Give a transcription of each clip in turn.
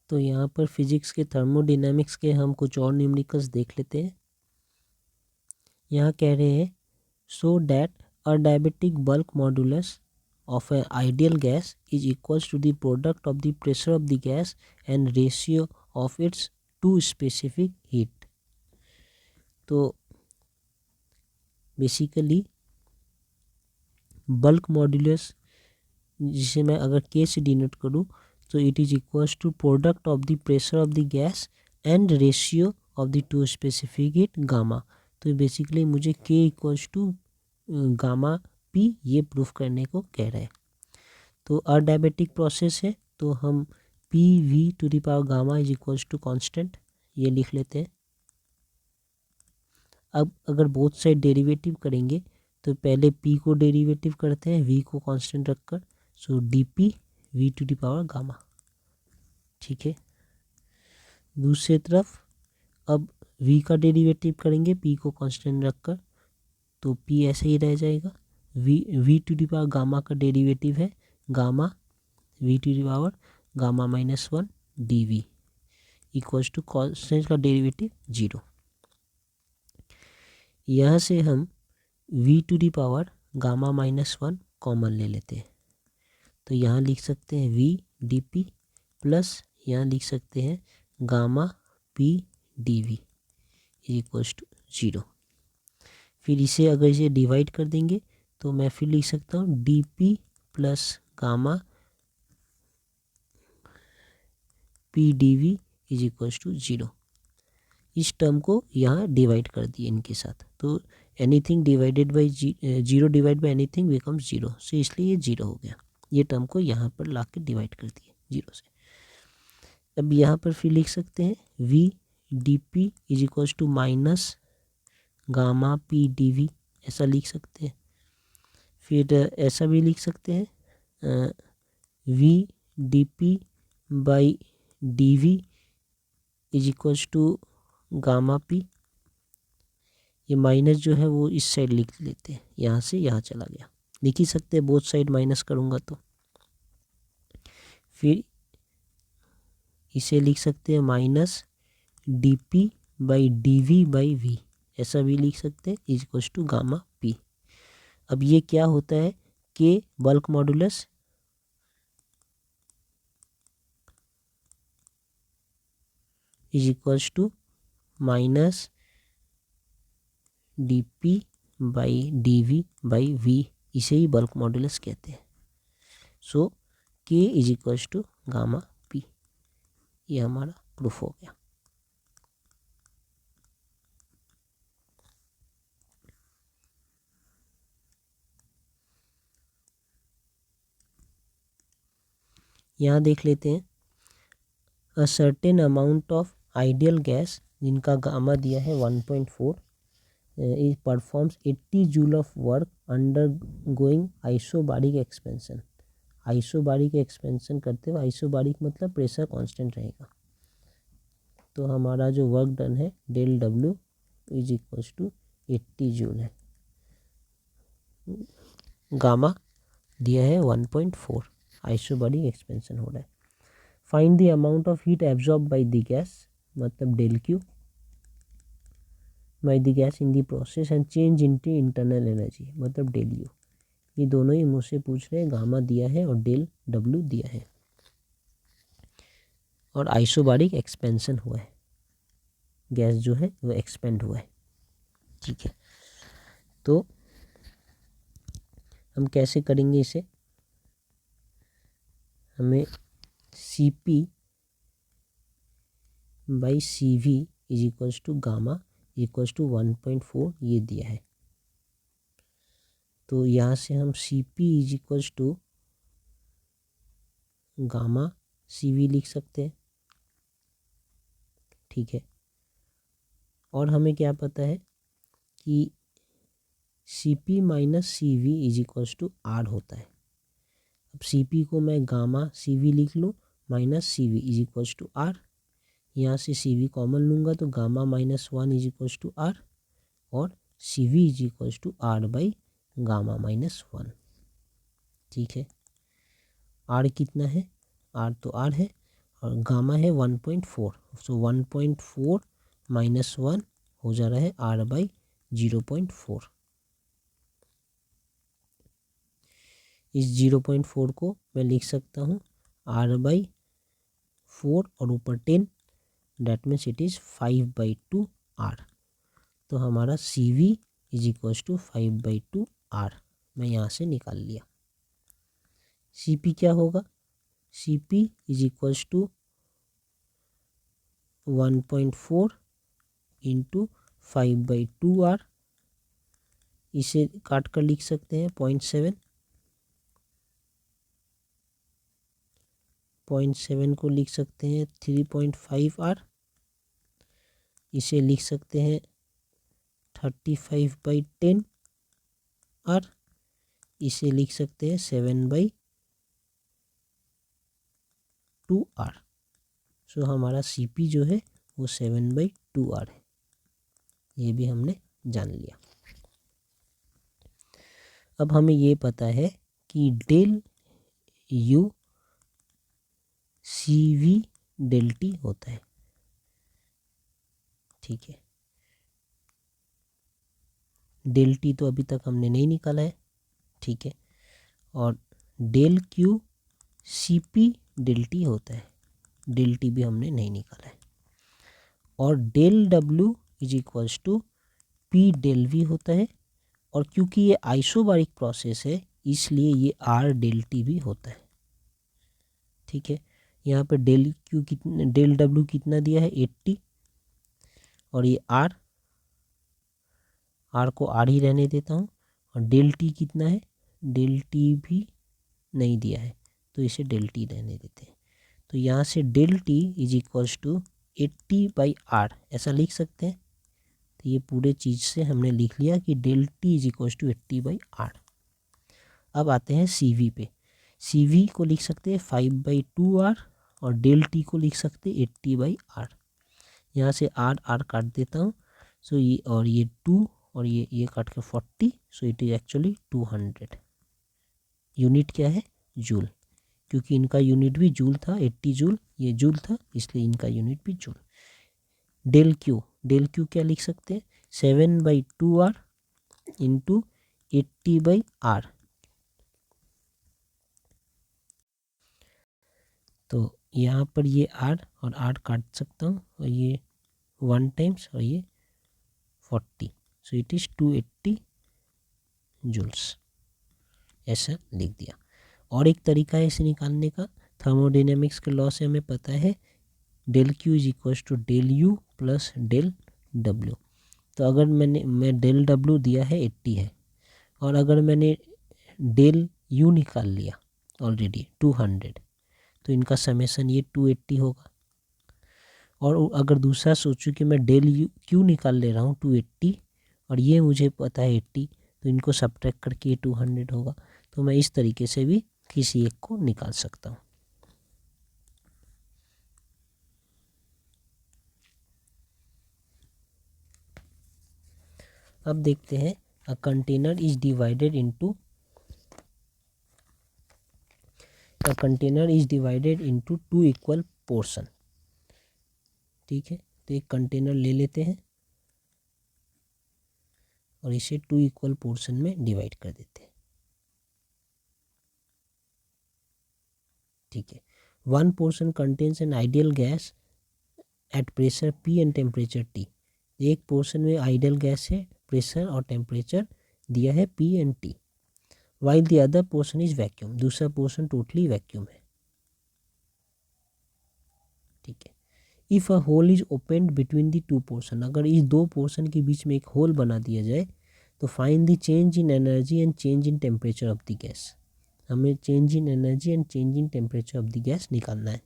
तो यहाँ पर फिजिक्स के थर्मोडायनामिक्स के हम कुछ और न्यूमेरिकल्स देख लेते हैं। यहाँ कह रहे हैं so that a diabetic bulk modulus of an ideal gas is equals to the product of the pressure of the gas and ratio of its to specific heat। तो बेसिकली बल्क मॉड्यूलस जिसे मैं अगर K से denote करूँ तो it is equals to product of the pressure of the gas and ratio of the two specific heat gamma. तो basically मुझे K equals to gamma P ये प्रूफ करने को कह रहा है। तो अडायबेटिक प्रोसेस है तो हम P V to the power gamma is equals to constant ये लिख लेते हैं। अब अगर बोथ साइड डेरिवेटिव करेंगे तो पहले पी को डेरिवेटिव करते हैं वी को कांस्टेंट रखकर। So d P V to the power gamma. ठीक है, दूसरी तरफ अब वी का डेरिवेटिव करेंगे पी को कांस्टेंट रखकर, तो पी ऐसे ही रह जाएगा। V to the power gamma का डेरिवेटिव है gamma V to the power gamma -1 D V equals to constant का डेरिवेटिव 0। यहाँ से हम v to the power gamma -1 common ले लेते हैं, तो यहाँ लिख सकते हैं v डी पी प्लस यहाँ लिख सकते हैं gamma p D V equals to 0। फिर इसे अगर इसे डिवाइड कर देंगे तो मैं फिर लिख सकता हूँ D P plus gamma p D V is equals to 0। इस टर्म को यहाँ डिवाइड कर दिए इनके साथ, तो anything divided by 0 divide by anything becomes 0, सो इसलिए ये 0 हो गया। ये टर्म को यहाँ पर ला के डिवाइड कर दिए 0 से। अब यहाँ पर फिर लिख सकते हैं v D P is equals to minus gamma P D V, ऐसा लिख सकते हैं। फिर ऐसा भी लिख सकते हैं v D P by D V is equals to gamma P. ये माइनस जो है वो इस साइड लिख लेते हैं, यहाँ से यहाँ चला गया, लिख ही सकते हैं बोथ साइड माइनस करूँगा तो। फिर इसे लिख सकते हैं minus D P by D V by V, ऐसा भी लिख सकते हैं is equals to gamma P. अब ये क्या होता है K bulk modulus is equals to minus D P by D V by V, इसे ही बल्क मॉडुलस कहते हैं। So K is equals to gamma P, ये हमारा प्रूफ हो गया। यहाँ देख लेते हैं a certain amount of ideal gas जिनका गामा दिया है 1.4 it performs 80 joule of work under going isobaric expansion. Isobaric expansion करते हुए, आइसोबारिक मतलब प्रेशर कांस्टेंट रहेगा, तो हमारा जो वर्क डन है del W is equals to 80 joule है। गामा दिया है 1.4, आइसोबारिक एक्सपेंशन हो रहा है। Find the amount of heat absorb by the gas मतलब del Q by the gas in the process and change into internal energy मतलब del U. ये दोनों ही मुझसे पूछ रहे हैं, गामा दिया है और डेल डब्ल्यू दिया है, और आइसोबारिक एक्सपेंशन हुआ है, गैस जो है वो एक्सपेंड हुआ है। ठीक है, तो हम कैसे करेंगे इसे, हमें C P by C V is equals to gamma equals to 1.4 ये दिया है, तो यहाँ से हम C P is equals to gamma C V लिख सकते हैं। ठीक है, और हमें क्या पता है कि C P minus C V is equals to R होता है। अब सी पी को मैं गामा सी वी लिख लूँ minus C V is equals to R, यहाँ से सी वी कॉमन लूँगा तो gamma -1 is equals to R और C V is equals to R by gamma -1। ठीक है, आर कितना है, आर तो आर है, और गामा है 1.4, सो 1.4 माइनस 1 हो जा रहा है R/0.4। इस 0.4 को मैं लिख सकता हूँ R/4 और ऊपर 10, that means it is 5/2 R। तो हमारा CV is equals to 5/2 R मैं यहाँ से निकाल लिया। CP क्या होगा? CP is equals to 1.4 into 5/2 R। इसे काट कर लिख सकते हैं 0.7 को लिख सकते हैं 3.5 R। इसे लिख सकते हैं 35/10 R। इसे लिख सकते हैं 7/2 R। सो हमारा CP जो है वो 7/2 R है, ये भी हमने जान लिया। अब हमें ये पता है कि del U CV del T होता है, ठीक है। डेल T तो अभी तक हमने नहीं निकाला है, ठीक है। और del Q CP del T होता है, डेल T भी हमने नहीं निकाला है। और del W is equals to P del V होता है, और क्योंकि ये आइसोबारिक प्रोसेस है इसलिए ये R डेल T भी होता है, ठीक है। यहाँ पे डेल Q कितना, डेल W कितना दिया है 80, और ये R को R ही रहने देता हूँ। और डेल T कितना है, डेल T भी नहीं दिया है तो इसे डेल T रहने देते हैं। तो यहाँ से del T is equals to 80/R ऐसा लिख सकते हैं। तो ये पूरे चीज़ से हमने लिख लिया कि del T is equals to 80/R। अब आते हैं CV पे। CV को लिख सकते हैं 5/2R और डेल T को लिख सकते हैं 80/R। यहाँ से R काट देता हूँ, सो ये और ये 2 और ये काट के 40, सो इट इज़ एक्चुअली 200। यूनिट क्या है? जूल, क्योंकि इनका यूनिट भी जूल था, 80 जूल ये जूल था, इसलिए इनका यूनिट भी जूल। डेल Q क्या लिख सकते हैं? 7/2R into 80/R। तो यहाँ पर ये R और R काट सकता हूँ, और ये 1 टाइम्स और ये 40, सो इट इज़ 280 जूल्स, ऐसा लिख दिया। और एक तरीका है इसे निकालने का, थर्मोडायनेमिक्स के लॉ से हमें पता है del Q is equals to del U plus del W। तो अगर मैं डेल W दिया है 80 है, और अगर मैंने डेल U निकाल लिया ऑलरेडी 200, तो इनका समेसन ये 280 होगा। और अगर दूसरा सोचूं कि मैं डेल Q निकाल ले रहा हूँ 280, और ये मुझे पता है 80, तो इनको सब्ट्रैक्ट करके ये 200 होगा। तो मैं इस तरीके से भी किसी एक को निकाल सकता हूँ। अब देखते हैं a container is divided into 2 equal portion, ठीक है। तो एक कंटेनर ले लेते हैं और इसे 2 इक्वल पोर्शन में डिवाइड कर देते हैं, ठीक है। 1 portion contains an ideal gas at pressure P and temperature T। एक पोर्शन में आइडियल गैस है, प्रेशर और टेम्परेचर दिया है P and T, while the other portion is vacuum. दूसरा पोर्शन टोटली वैक्यूम है, ठीक है। If a hole is opened between the 2 portion, अगर इस 2 पोर्शन के बीच में एक होल बना दिया जाए तो find the change in energy and change in temperature of the gas. हमें change in energy and change in temperature of the gas निकालना है।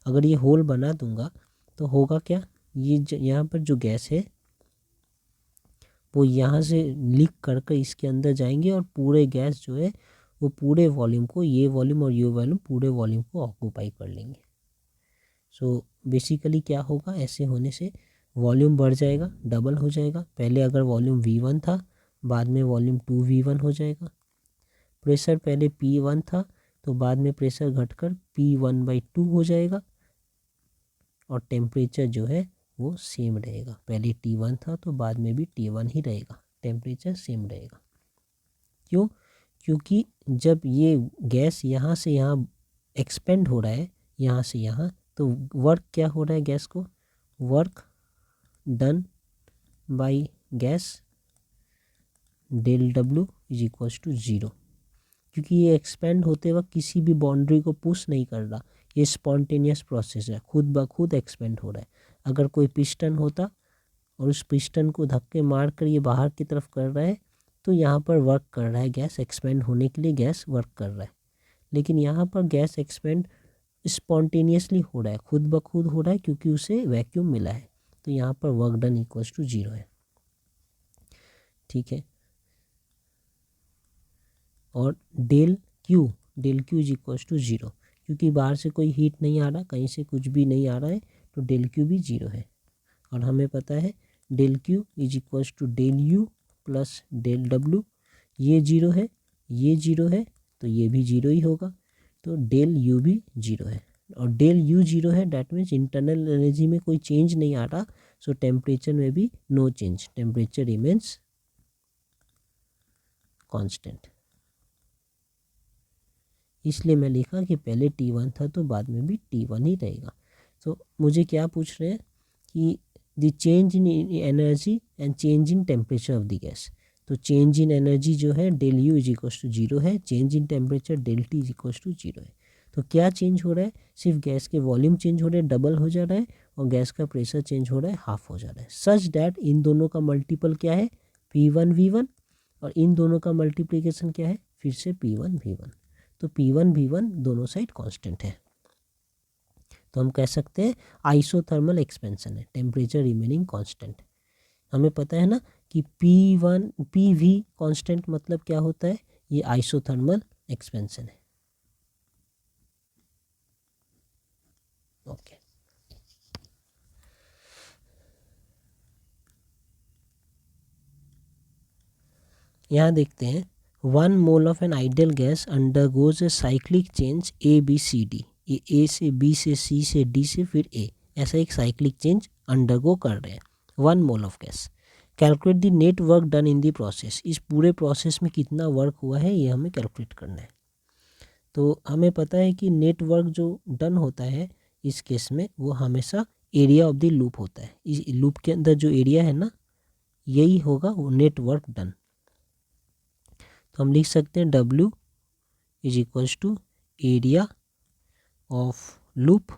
अगर ये होल बना दूंगा तो होगा क्या, ये यहाँ पर जो गैस है वो यहाँ से लीक कर इसके अंदर जाएंगे, और पूरे गैस जो है वो पूरे वॉल्यूम को, ये वॉल्यूम और ये वॉल्यूम पूरे वॉल्यूम को ऑक्यूपाई कर लेंगे। सो बेसिकली क्या होगा, ऐसे होने से वॉल्यूम बढ़ जाएगा, डबल हो जाएगा। पहले अगर वॉल्यूम V1 था, बाद में वॉल्यूम 2V1 हो जाएगा। प्रेशर पहले P1 था, तो बाद में प्रेशर घटकर P1/2 हो जाएगा। और टेम्परेचर जो है वो सेम रहेगा। पहले T1 था तो बाद में भी T1 ही रहेगा, टेम्परेचर सेम रहेगा। क्यों? क्योंकि जब ये गैस यहाँ से यहाँ एक्सपेंड हो रहा है, यहाँ से यहाँ, तो वर्क क्या हो रहा है गैस को? Work done by gas del W is equals to 0। क्योंकि ये एक्सपेंड होते वक्त किसी भी बाउंड्री को पुश नहीं कर रहा, ये स्पॉन्टेनियस प्रोसेस है, खुद ब खुद एक्सपेंड हो रहा है। अगर कोई पिस्टन होता और उस पिस्टन को धक्के मार कर ये बाहर की तरफ कर रहा है तो यहाँ पर वर्क कर रहा है, गैस एक्सपेंड होने के लिए गैस वर्क कर रहा है। लेकिन यहाँ पर गैस एक्सपेंड स्पॉन्टेनियसली हो रहा है, खुद ब खुद हो रहा है, क्योंकि उसे वैक्यूम मिला है। तो यहाँ पर वर्क डन इक्वल्स टू 0 है। ठीक है। और del Q is equals to 0, क्योंकि बाहर से कोई हीट नहीं आ रहा, कहीं से कुछ भी नहीं आ रहा है, तो डेल क्यू भी 0 है। और हमें पता है del Q is equals to del U plus del W. ये 0 है, ये 0 है, तो ये भी 0 ही होगा। तो डेल यू भी 0 है और डेल यू 0 है, डैट मीन्स इंटरनल एनर्जी में कोई चेंज नहीं आ रहा। सो टेम्परेचर में भी no change, temperature remains constant. इसलिए मैं लिखा कि पहले T1 था तो बाद में भी T1 ही रहेगा। तो मुझे क्या पूछ रहे हैं कि the change in energy and change in temperature of the gas. तो चेंज इन एनर्जी जो है del U is equals to 0 है, change in temperature del T is equals to 0 है। तो क्या चेंज हो रहा है? सिर्फ गैस के वॉल्यूम चेंज हो रहे हैं, डबल हो जा रहा है, और गैस का प्रेशर चेंज हो रहा है, हाफ हो जा रहा है। सच डैट इन दोनों का मल्टीपल क्या है? P1 V1, और इन दोनों का मल्टीप्लिकेशन क्या है? फिर से P1 V1। तो P1 V1 दोनों साइड कांस्टेंट है। तो हम कह सकते हैं आइसोथर्मल एक्सपेंशन है, टेम्परेचर रिमेनिंग कांस्टेंट। हमें पता है ना कि P1 PV कांस्टेंट मतलब क्या होता है? ये आइसोथर्मल एक्सपेंशन है। ओके। यहाँ देखते हैं 1 mole of N ideal gas undergoes a cyclic change ABCD। ये A से B से C से D से फिर A, ऐसा एक साइक्लिक चेंज अंडरगो कर रहे हैं 1 mole of gas. Calculate the net work done in the process. इस पूरे प्रोसेस में कितना वर्क हुआ है ये हमें कैलकुलेट करना है। तो हमें पता है कि नेट वर्क जो डन होता है इस केस में वो हमेशा एरिया ऑफ द लूप होता है। इस लूप के अंदर जो एरिया है ना, यही होगा वो नेट वर्क डन। तो हम लिख सकते हैं W is equals to area of loop,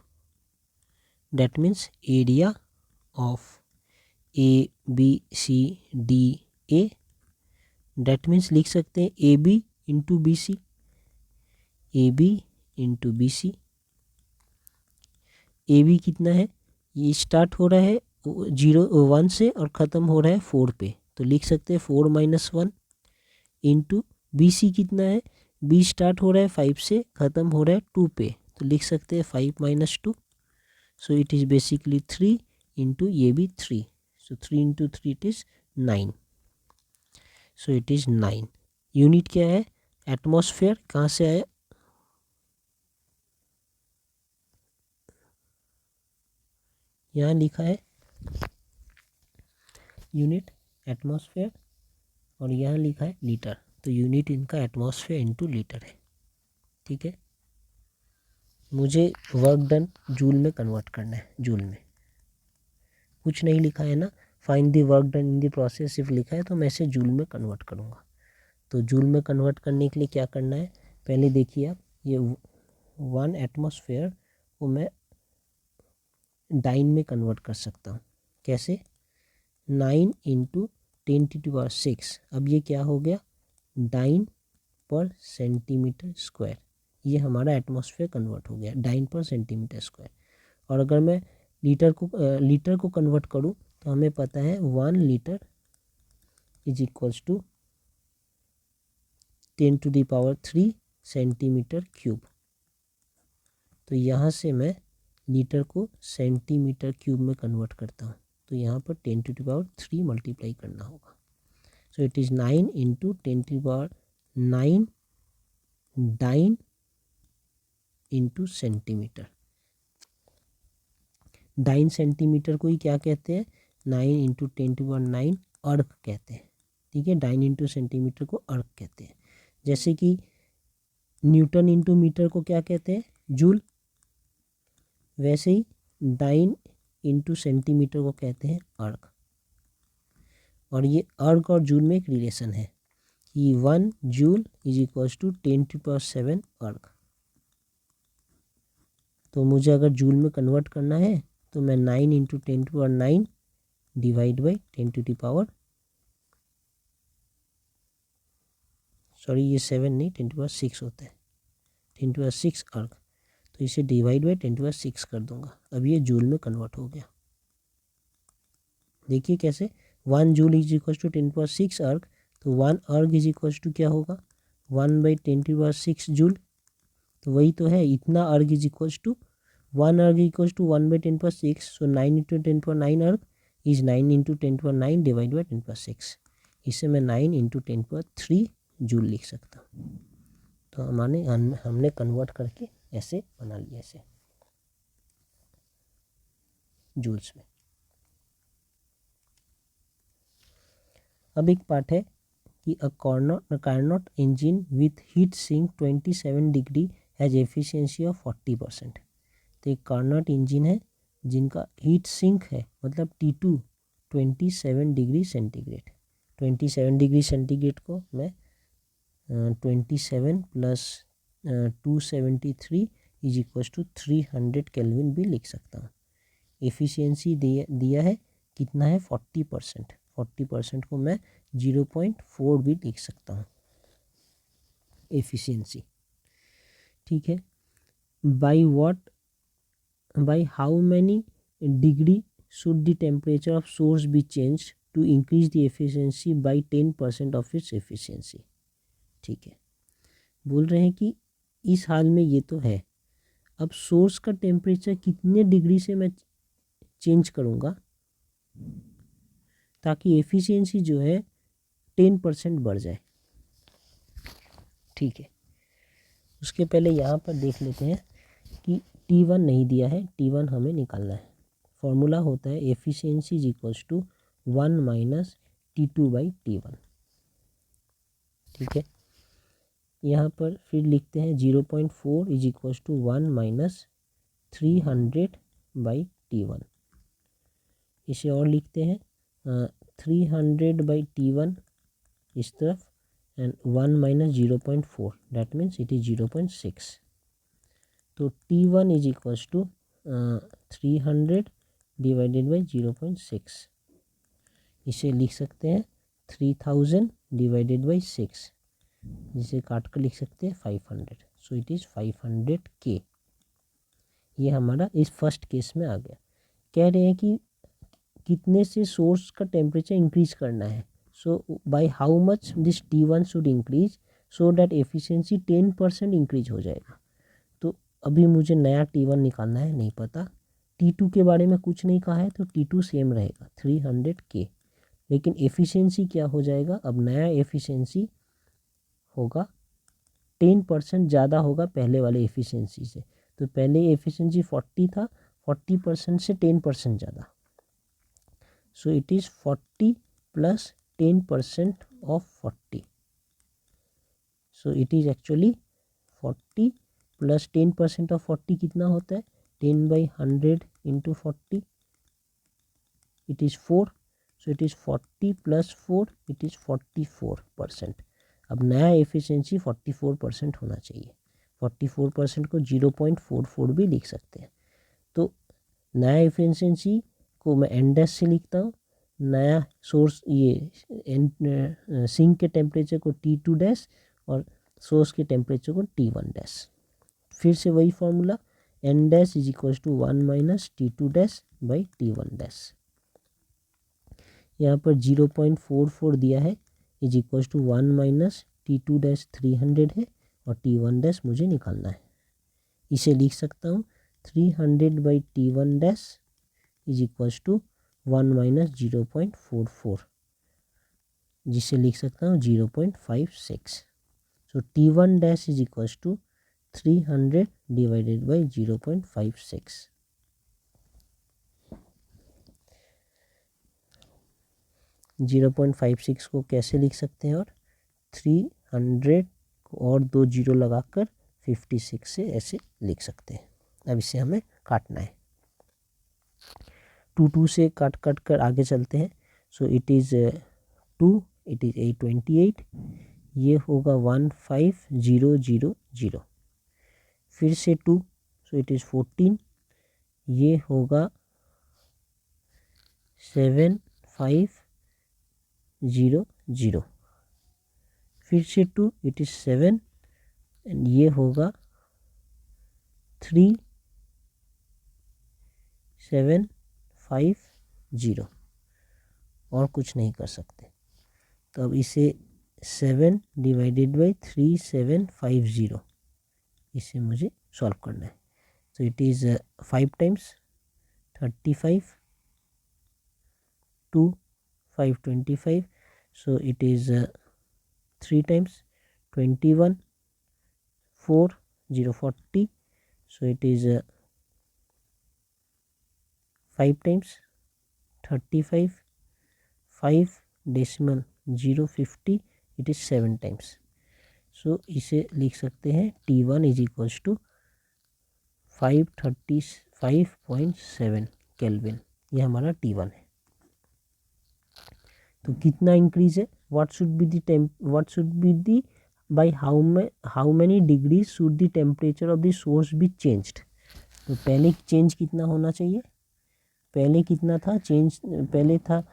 that means area of ABCDA। That means लिख सकते हैं AB into BC, AB into BC। AB कितना है? ये स्टार्ट हो रहा है 1 से और ख़त्म हो रहा है 4 पे, तो लिख सकते हैं 4 - 1 इंटू BC कितना है? B स्टार्ट हो रहा है 5 से, ख़त्म हो रहा है 2 पे, तो लिख सकते हैं 5 - 2। सो इट इज़ बेसिकली 3 इंटू ये भी 3, सो 3 into 3 it is 9। So it is 9। Unit क्या है? एटमॉस्फेयर। कहाँ से आया? यहाँ लिखा है यूनिट एटमॉस्फेयर और यहाँ लिखा है लीटर, तो यूनिट इनका एटमॉस्फेयर इंटू लीटर है। ठीक है। मुझे वर्क डन जूल में कन्वर्ट करना है, जूल में कुछ नहीं लिखा है ना, find the work done in the process सिर्फ लिखा है, तो मैं इसे जूल में कन्वर्ट करूँगा। तो जूल में कन्वर्ट करने के लिए क्या करना है? पहले देखिए आप, ये 1 एटमॉस्फेयर को मैं डाइन में कन्वर्ट कर सकता हूँ। कैसे? 9 इंटू 10⁻⁶। अब ये क्या हो गया? डाइन पर सेंटीमीटर स्क्वायर। ये हमारा एटमॉस्फेयर कन्वर्ट हो गया डाइन पर सेंटीमीटर स्क्वायर। और अगर मैं लीटर को कन्वर्ट करूँ तो हमें पता है 1 litre is equals to 10⁻³ centimetre cube. तो यहाँ से मैं लीटर को सेंटीमीटर क्यूब में कन्वर्ट करता हूँ, तो यहाँ पर 10⁻³ मल्टीप्लाई करना होगा। So it is 9 into 10⁻9 dyne into centimetre. 9 centimetre को ही क्या कहते हैं, 9 × 10⁹ अर्क कहते हैं। ठीक है, 9 सेंटीमीटर को अर्क कहते हैं। जैसे कि न्यूटन इंटू मीटर को क्या कहते हैं, जूल, वैसे ही 9 सेंटीमीटर को कहते हैं अर्क। और ये अर्क और जूल में एक रिलेशन है कि 1 जूल इज इक्वल्स टू 10⁷ अर्क। तो मुझे अगर जूल में कन्वर्ट करना है तो मैं 9 × 10⁹ डिवाइड बाई ये 7 नहीं 10⁶ होता है, 10⁶ अर्क। तो इसे डिवाइड बाई 10⁶ कर दूंगा। अब ये जूल में कन्वर्ट हो गया। देखिए कैसे, 1 जूल इज इक्वल्स टू 10⁶ अर्क, तो 1 अर्क इज इक्वल्स टू क्या होगा, 1/10⁶ जूल। तो वही तो है, इतना अर्क इज इक्वल्स टू 1 अर्क इक्वल्स टू 1/10⁶। सो 9 × 10⁹ अर्क इज 9 × 10⁹ डिवाइड बाई 10⁶। इसे मैं 9 × 10⁻³ जूल लिख सकता हूँ। तो हमने कन्वर्ट करके ऐसे बना लिया ऐसे जूल्स में। अब एक पार्ट है कि a Carnot engine with heat sink 27 degree has efficiency of 40%। तो एक कार्नोट इंजन है जिनका हीट सिंक है, मतलब T2 27 degree centigrade. 27 degree centigrade को मैं 27 + 273 इज इक्वल्स टू 300 केल्विन भी लिख सकता हूँ। एफिशिएंसी दिया है कितना है, 40%। 40% को मैं 0.4 भी लिख सकता हूँ एफिशिएंसी। ठीक है, by how many degree should the temperature of source be change to increase the efficiency by 10% of its efficiency. ठीक है, बोल रहे हैं कि इस हाल में ये तो है, अब सोर्स का टेम्परेचर कितने डिग्री से मैं चेंज करूँगा ताकि एफिशिएंसी जो है 10% बढ़ जाए। ठीक है, उसके पहले यहाँ पर देख लेते हैं कि T1 नहीं दिया है, T1 हमें निकालना है। फॉर्मूला होता है efficiency is equals to 1 - T2/T1। ठीक है, यहाँ पर फिर लिखते हैं 0.4 इज इक्वल्स टू 1 - 300/T1। इसे और लिखते हैं 300/T1 इस तरफ and 1 - 0.4 that means it is 0.6। तो T1 is equals to 300 divided by 0.6। इसे लिख सकते हैं 3000 डिवाइडेड बाई 6, जिसे काट कर लिख सकते हैं 500। सो इट इज़ 500 K। ये हमारा इस फर्स्ट केस में आ गया। कह रहे हैं कि कितने से सोर्स का टेम्परेचर इंक्रीज करना है। So by how much this T1 should increase so that efficiency 10% increase हो जाएगा। तो अभी मुझे नया T1 निकालना है, नहीं पता। T2 के बारे में कुछ नहीं कहा है, तो T2 सेम रहेगा 300 K। लेकिन एफिशिएंसी क्या हो जाएगा, अब नया एफिशिएंसी होगा 10% ज़्यादा होगा पहले वाले एफिशिएंसी से। तो पहले एफिशिएंसी 40 था, 40% से 10% ज़्यादा। सो it is 40 + 10% of 40। So it is actually 40 + 10% of 40 कितना होता है, 10/100 × 40 it is 4। So it is 40 + 4 it is 44%। अब नया एफिशिएंसी 44% होना चाहिए। 44% को 0.44 भी लिख सकते हैं। तो नया एफिशिएंसी को मैं n' से लिखता हूँ, नया सोर्स ये सिंक के टेम्परेचर को T2' और सोर्स के टेम्परेचर को T1'। फिर से वही formula, n' is equals to 1 - T2'/T1'। यहाँ पर 0.44 दिया है इज इक्वल्स टू 1 - T2' 300 है और T1' मुझे निकालना है। इसे लिख सकता हूँ 300/T1' इज इक्वल्स टू 1 - 0.44, जिसे लिख सकता हूँ 0.56। So T1' is equals to 300 divided by 0.56। 0.56 को कैसे लिख सकते हैं, और 300 और 2 जीरो लगाकर 56 से ऐसे लिख सकते हैं। अब इसे हमें काटना है, 2 से काट कर आगे चलते हैं। सो इट इज़ 2, इट इज़ 828, ये होगा 15000, फिर से 2, सो इट इज़ 14, ये होगा 7500, फिर से 2, इट इज़ 7, एंड ये होगा 3750, और कुछ नहीं कर सकते। तो अब इसे 7 डिवाइडेड बाई 3750, इसे मुझे सॉल्व करना है। तो it is 5 times 35, 2 525, so it is 3 times 21, 4 040, so it is 5 times 35, 5 decimal 050, it is 7 times. so इसे लिख सकते हैं T1 is equals to 535.7 kelvin, ये हमारा T1 है। तो कितना इंक्रीज है, what should be the by how many degree should the temperature of the source be changed. तो पहले चेंज कितना होना चाहिए, पहले कितना था चेंज, पहले था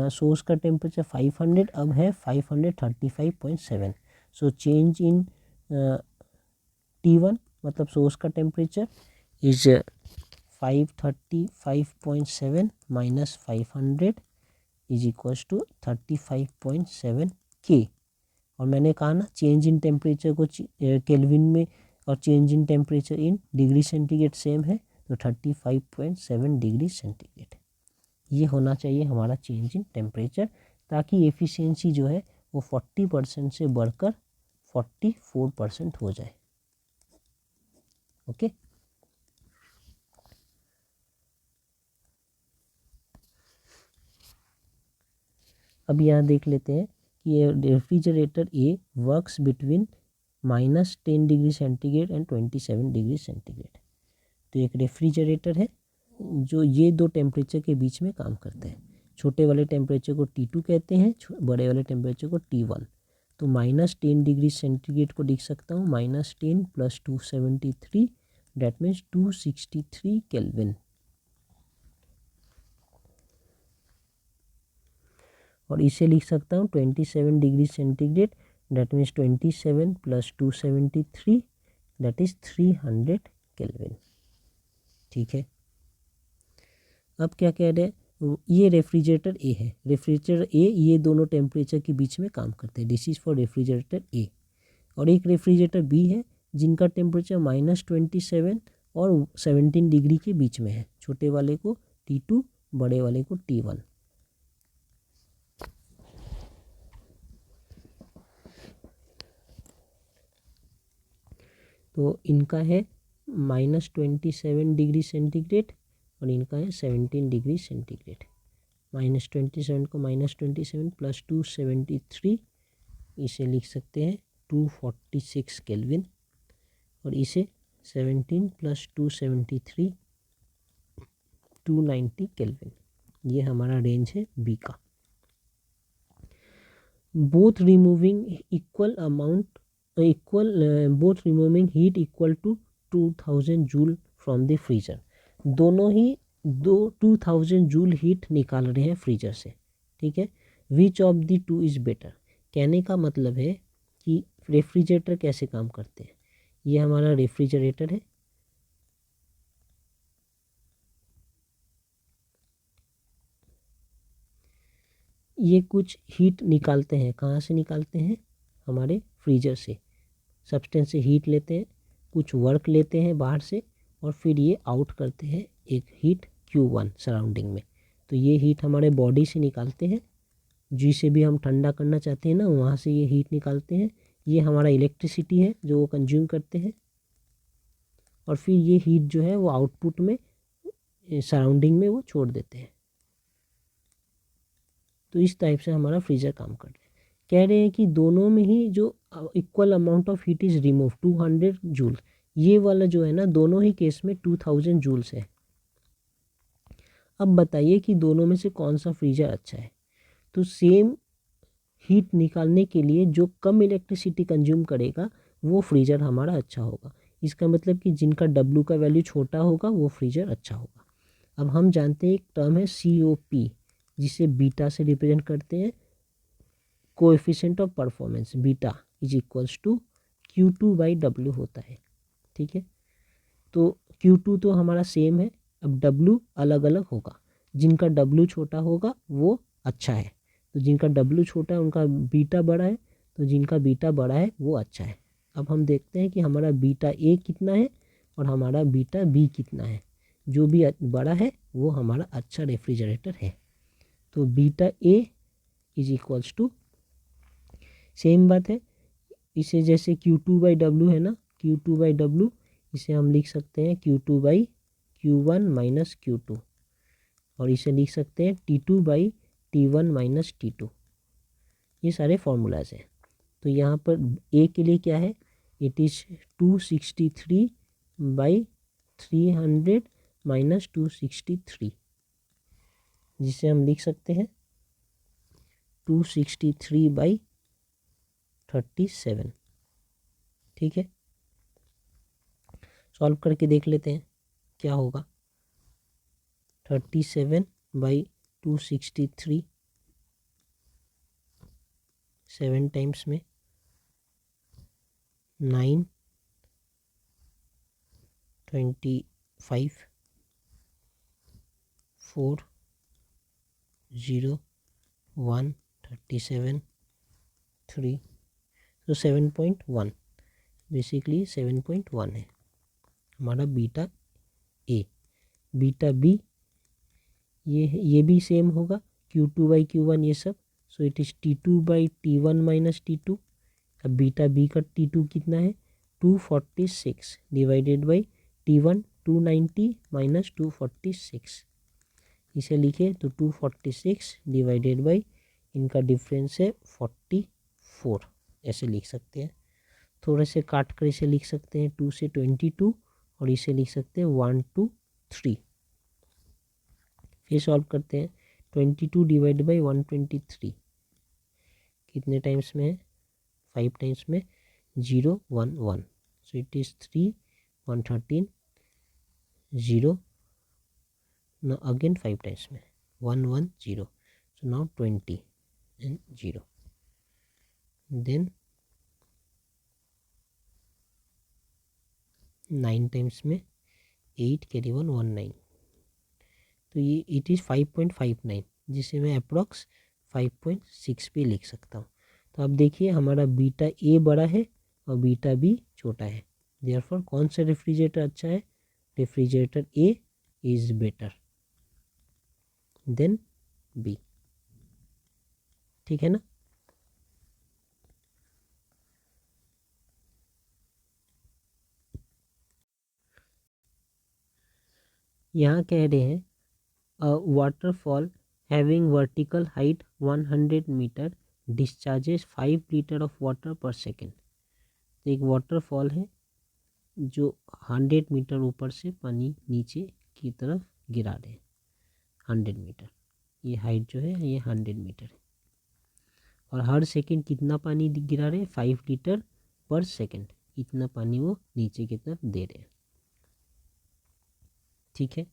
सोर्स का टेम्परेचर 500, अब है 535.7। सो चेंज इन T1 मतलब सोर्स का temperature is 535.7 minus 500 is equals to 35.7 K। और मैंने कहा ना चेंज इन टेम्परेचर को केल्विन में और change in temperature in degree centigrade same है, तो 35.7 डिग्री सेंटीग्रेड ये होना चाहिए हमारा चेंज इन टेम्परेचर, ताकि एफिशिएंसी जो है वो 40% से बढ़कर 44% हो जाए। ओके अब यहाँ देख लेते हैं कि refrigerator A works between -10 degree centigrade and 27 degree centigrade. तो एक रेफ्रिजरेटर है जो ये दो टेम्परेचर के बीच में काम करते हैं। छोटे वाले टेम्परेचर को T2 कहते हैं, बड़े वाले टेम्परेचर को T1। तो -10 डिग्री सेंटीग्रेड को लिख सकता हूँ -10 + 273, डेट मीन्स 263 केल्विन। और इसे लिख सकता हूँ 27 degree centigrade, that means 27 + 273, that is 300 kelvin. ठीक है, अब क्या कह रहे हैं, ये रेफ्रिजरेटर ए है, रेफ्रिजरेटर ए ये दोनों टेम्परेचर के बीच में काम करते हैं, दिस इज फॉर रेफ्रिजरेटर ए। और एक रेफ्रिजरेटर बी है जिनका टेम्परेचर -27 और 17 डिग्री के बीच में है, छोटे वाले को T2, बड़े वाले को T1। तो इनका है -27 डिग्री सेंटीग्रेड और इनका है 17 डिग्री सेंटीग्रेड। -27 को -27 + 273, इसे लिख सकते हैं 246 केल्विन। और इसे 17 + 273 290 केल्विन, ये हमारा रेंज है बी का। Both removing heat equal to 2000 joule from the freezer. दोनों ही 2000 जूल हीट निकाल रहे हैं फ्रीजर से। ठीक है, which of the two is better. कहने का मतलब है कि रेफ्रिजरेटर कैसे काम करते हैं। ये हमारा रेफ्रिजरेटर है, ये कुछ हीट निकालते हैं, कहाँ से निकालते हैं, हमारे फ्रीजर से, सब्सटेंस से हीट लेते हैं, कुछ वर्क लेते हैं बाहर से, और फिर ये आउट करते हैं एक हीट Q1 सराउंडिंग में। तो ये हीट हमारे बॉडी से निकालते हैं, जिसे भी हम ठंडा करना चाहते हैं ना, वहाँ से ये हीट निकालते हैं। ये हमारा इलेक्ट्रिसिटी है जो वो कंज्यूम करते हैं, और फिर ये हीट जो है वो आउटपुट में सराउंडिंग में वो छोड़ देते हैं। तो इस टाइप से हमारा फ्रीजर काम कर रहा है। कह रहे हैं कि दोनों में ही जो equal amount of heat is remove 200 joule, ये वाला जो है ना दोनों ही केस में 2000 जूल्स है। अब बताइए कि दोनों में से कौन सा फ्रीजर अच्छा है। तो सेम हीट निकालने के लिए जो कम इलेक्ट्रिसिटी कंज्यूम करेगा वो फ्रीजर हमारा अच्छा होगा। इसका मतलब कि जिनका W का वैल्यू छोटा होगा वो फ्रीजर अच्छा होगा। अब हम जानते हैं एक टर्म है COP, जिसे बीटा से रिप्रेजेंट करते हैं, coefficient of performance. Beta is equals to Q2/W होता है। ठीक है, तो Q2 तो हमारा सेम है, अब W अलग अलग होगा। जिनका W छोटा होगा वो अच्छा है, तो जिनका W छोटा है उनका बीटा बड़ा है, तो जिनका बीटा बड़ा है वो अच्छा है। अब हम देखते हैं कि हमारा बीटा A कितना है और हमारा बीटा B कितना है। जो भी बड़ा है वो हमारा अच्छा रेफ्रिजरेटर है। तो beta A is equals to, same बात है, इसे जैसे Q2/W है ना, Q2/W इसे हम लिख सकते हैं Q2/Q1 माइनस Q2, और इसे लिख सकते हैं T2/T1 माइनस T2। ये सारे फॉर्मूलाज हैं। तो यहाँ पर A के लिए क्या है, इट इज़ 263/300 माइनस 263, जिसे हम लिख सकते हैं 263/37। ठीक है, सॉल्व करके देख लेते हैं क्या होगा। 37/263, 7 टाइम्स में 9, 25, 4, 0, 1, 37, 3, तो 7.1, बेसिकली 7.1 है हमारा बीटा A। बीटा B ये भी सेम होगा, Q2/Q1 ये सब, सो it is T2/T1 minus T2। अब बीटा B का T2 कितना है, 246 डिवाइडेड बाई T1 290 माइनस 246, इसे लिखे तो 246 डिवाइडेड बाई इनका डिफरेंस है 44, ऐसे लिख सकते हैं। थोड़े से काट कर इसे लिख सकते हैं 2 से 22, और इसे लिख सकते हैं 1 2 3। फिर सॉल्व करते हैं, 22 डिवाइड बाई 123 कितने टाइम्स में है, 5 टाइम्स में, 0 1 1, सो it is 3 113, 0 now again 5 times में 1 1 0, so now 20 and 0, then 9 times में 8 carry 1 1 9, तो ये इट इज़ 5.59, जिसे मैं अप्रॉक्स 5.6 पे लिख सकता हूँ। तो अब देखिए हमारा बीटा A बड़ा है और बीटा B छोटा है, देयरफॉर कौन सा रेफ्रिजरेटर अच्छा है, refrigerator A is better than B। ठीक है ना। यहाँ कह रहे हैं a waterfall having vertical height 100 meter discharges 5 liter of water per second। तो एक वाटरफॉल है जो 100 मीटर ऊपर से पानी नीचे की तरफ गिरा रहे हैं, 100 मीटर, ये हाइट जो है ये 100 मीटर है, और हर सेकंड कितना पानी गिरा रहे हैं, 5 लीटर पर सेकंड, इतना पानी वो नीचे की तरफ दे रहे हैं। ठीक है,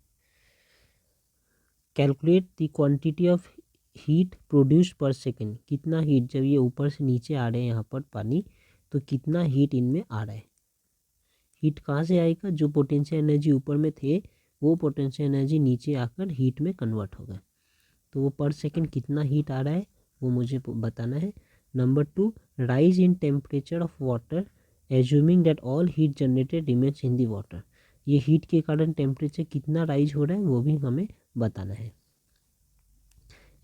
calculate the quantity of heat produced पर सेकेंड, कितना हीट जब ये ऊपर से नीचे आ रहे हैं यहाँ पर पानी, तो कितना हीट इनमें आ रहा है। हीट कहाँ से आएगा, जो पोटेंशियल एनर्जी ऊपर में थे वो पोटेंशियल एनर्जी नीचे आकर हीट में कन्वर्ट हो गए, तो वो पर सेकेंड कितना हीट आ रहा है वो मुझे बताना है। Number 2, rise in temperature of water assuming that all heat generated remains in the water, ये हीट के कारण टेम्परेचर कितना राइज हो रहा है वो भी हमें बताना है।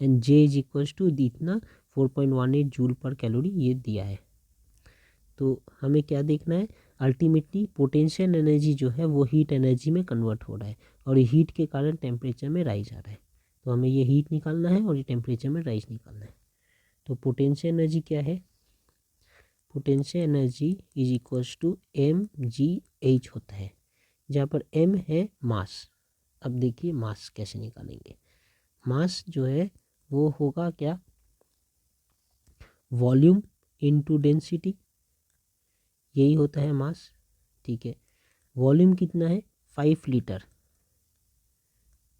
And J is equals to इतना 4.18 जूल पर कैलोरी ये दिया है। तो हमें क्या देखना है, अल्टीमेटली पोटेंशियल एनर्जी जो है वो हीट एनर्जी में कन्वर्ट हो रहा है, और हीट के कारण टेम्परेचर में राइज आ रहा है। तो हमें ये हीट निकालना है और ये टेम्परेचर में राइज निकालना है। तो पोटेंशियल एनर्जी क्या है, potential energy is equals to mgh होता है, जहाँ पर m है मास। अब देखिए मास कैसे निकालेंगे, मास जो है वो होगा क्या, वॉल्यूम इनटू डेंसिटी, यही होता है मास। ठीक है, वॉल्यूम कितना है 5 लीटर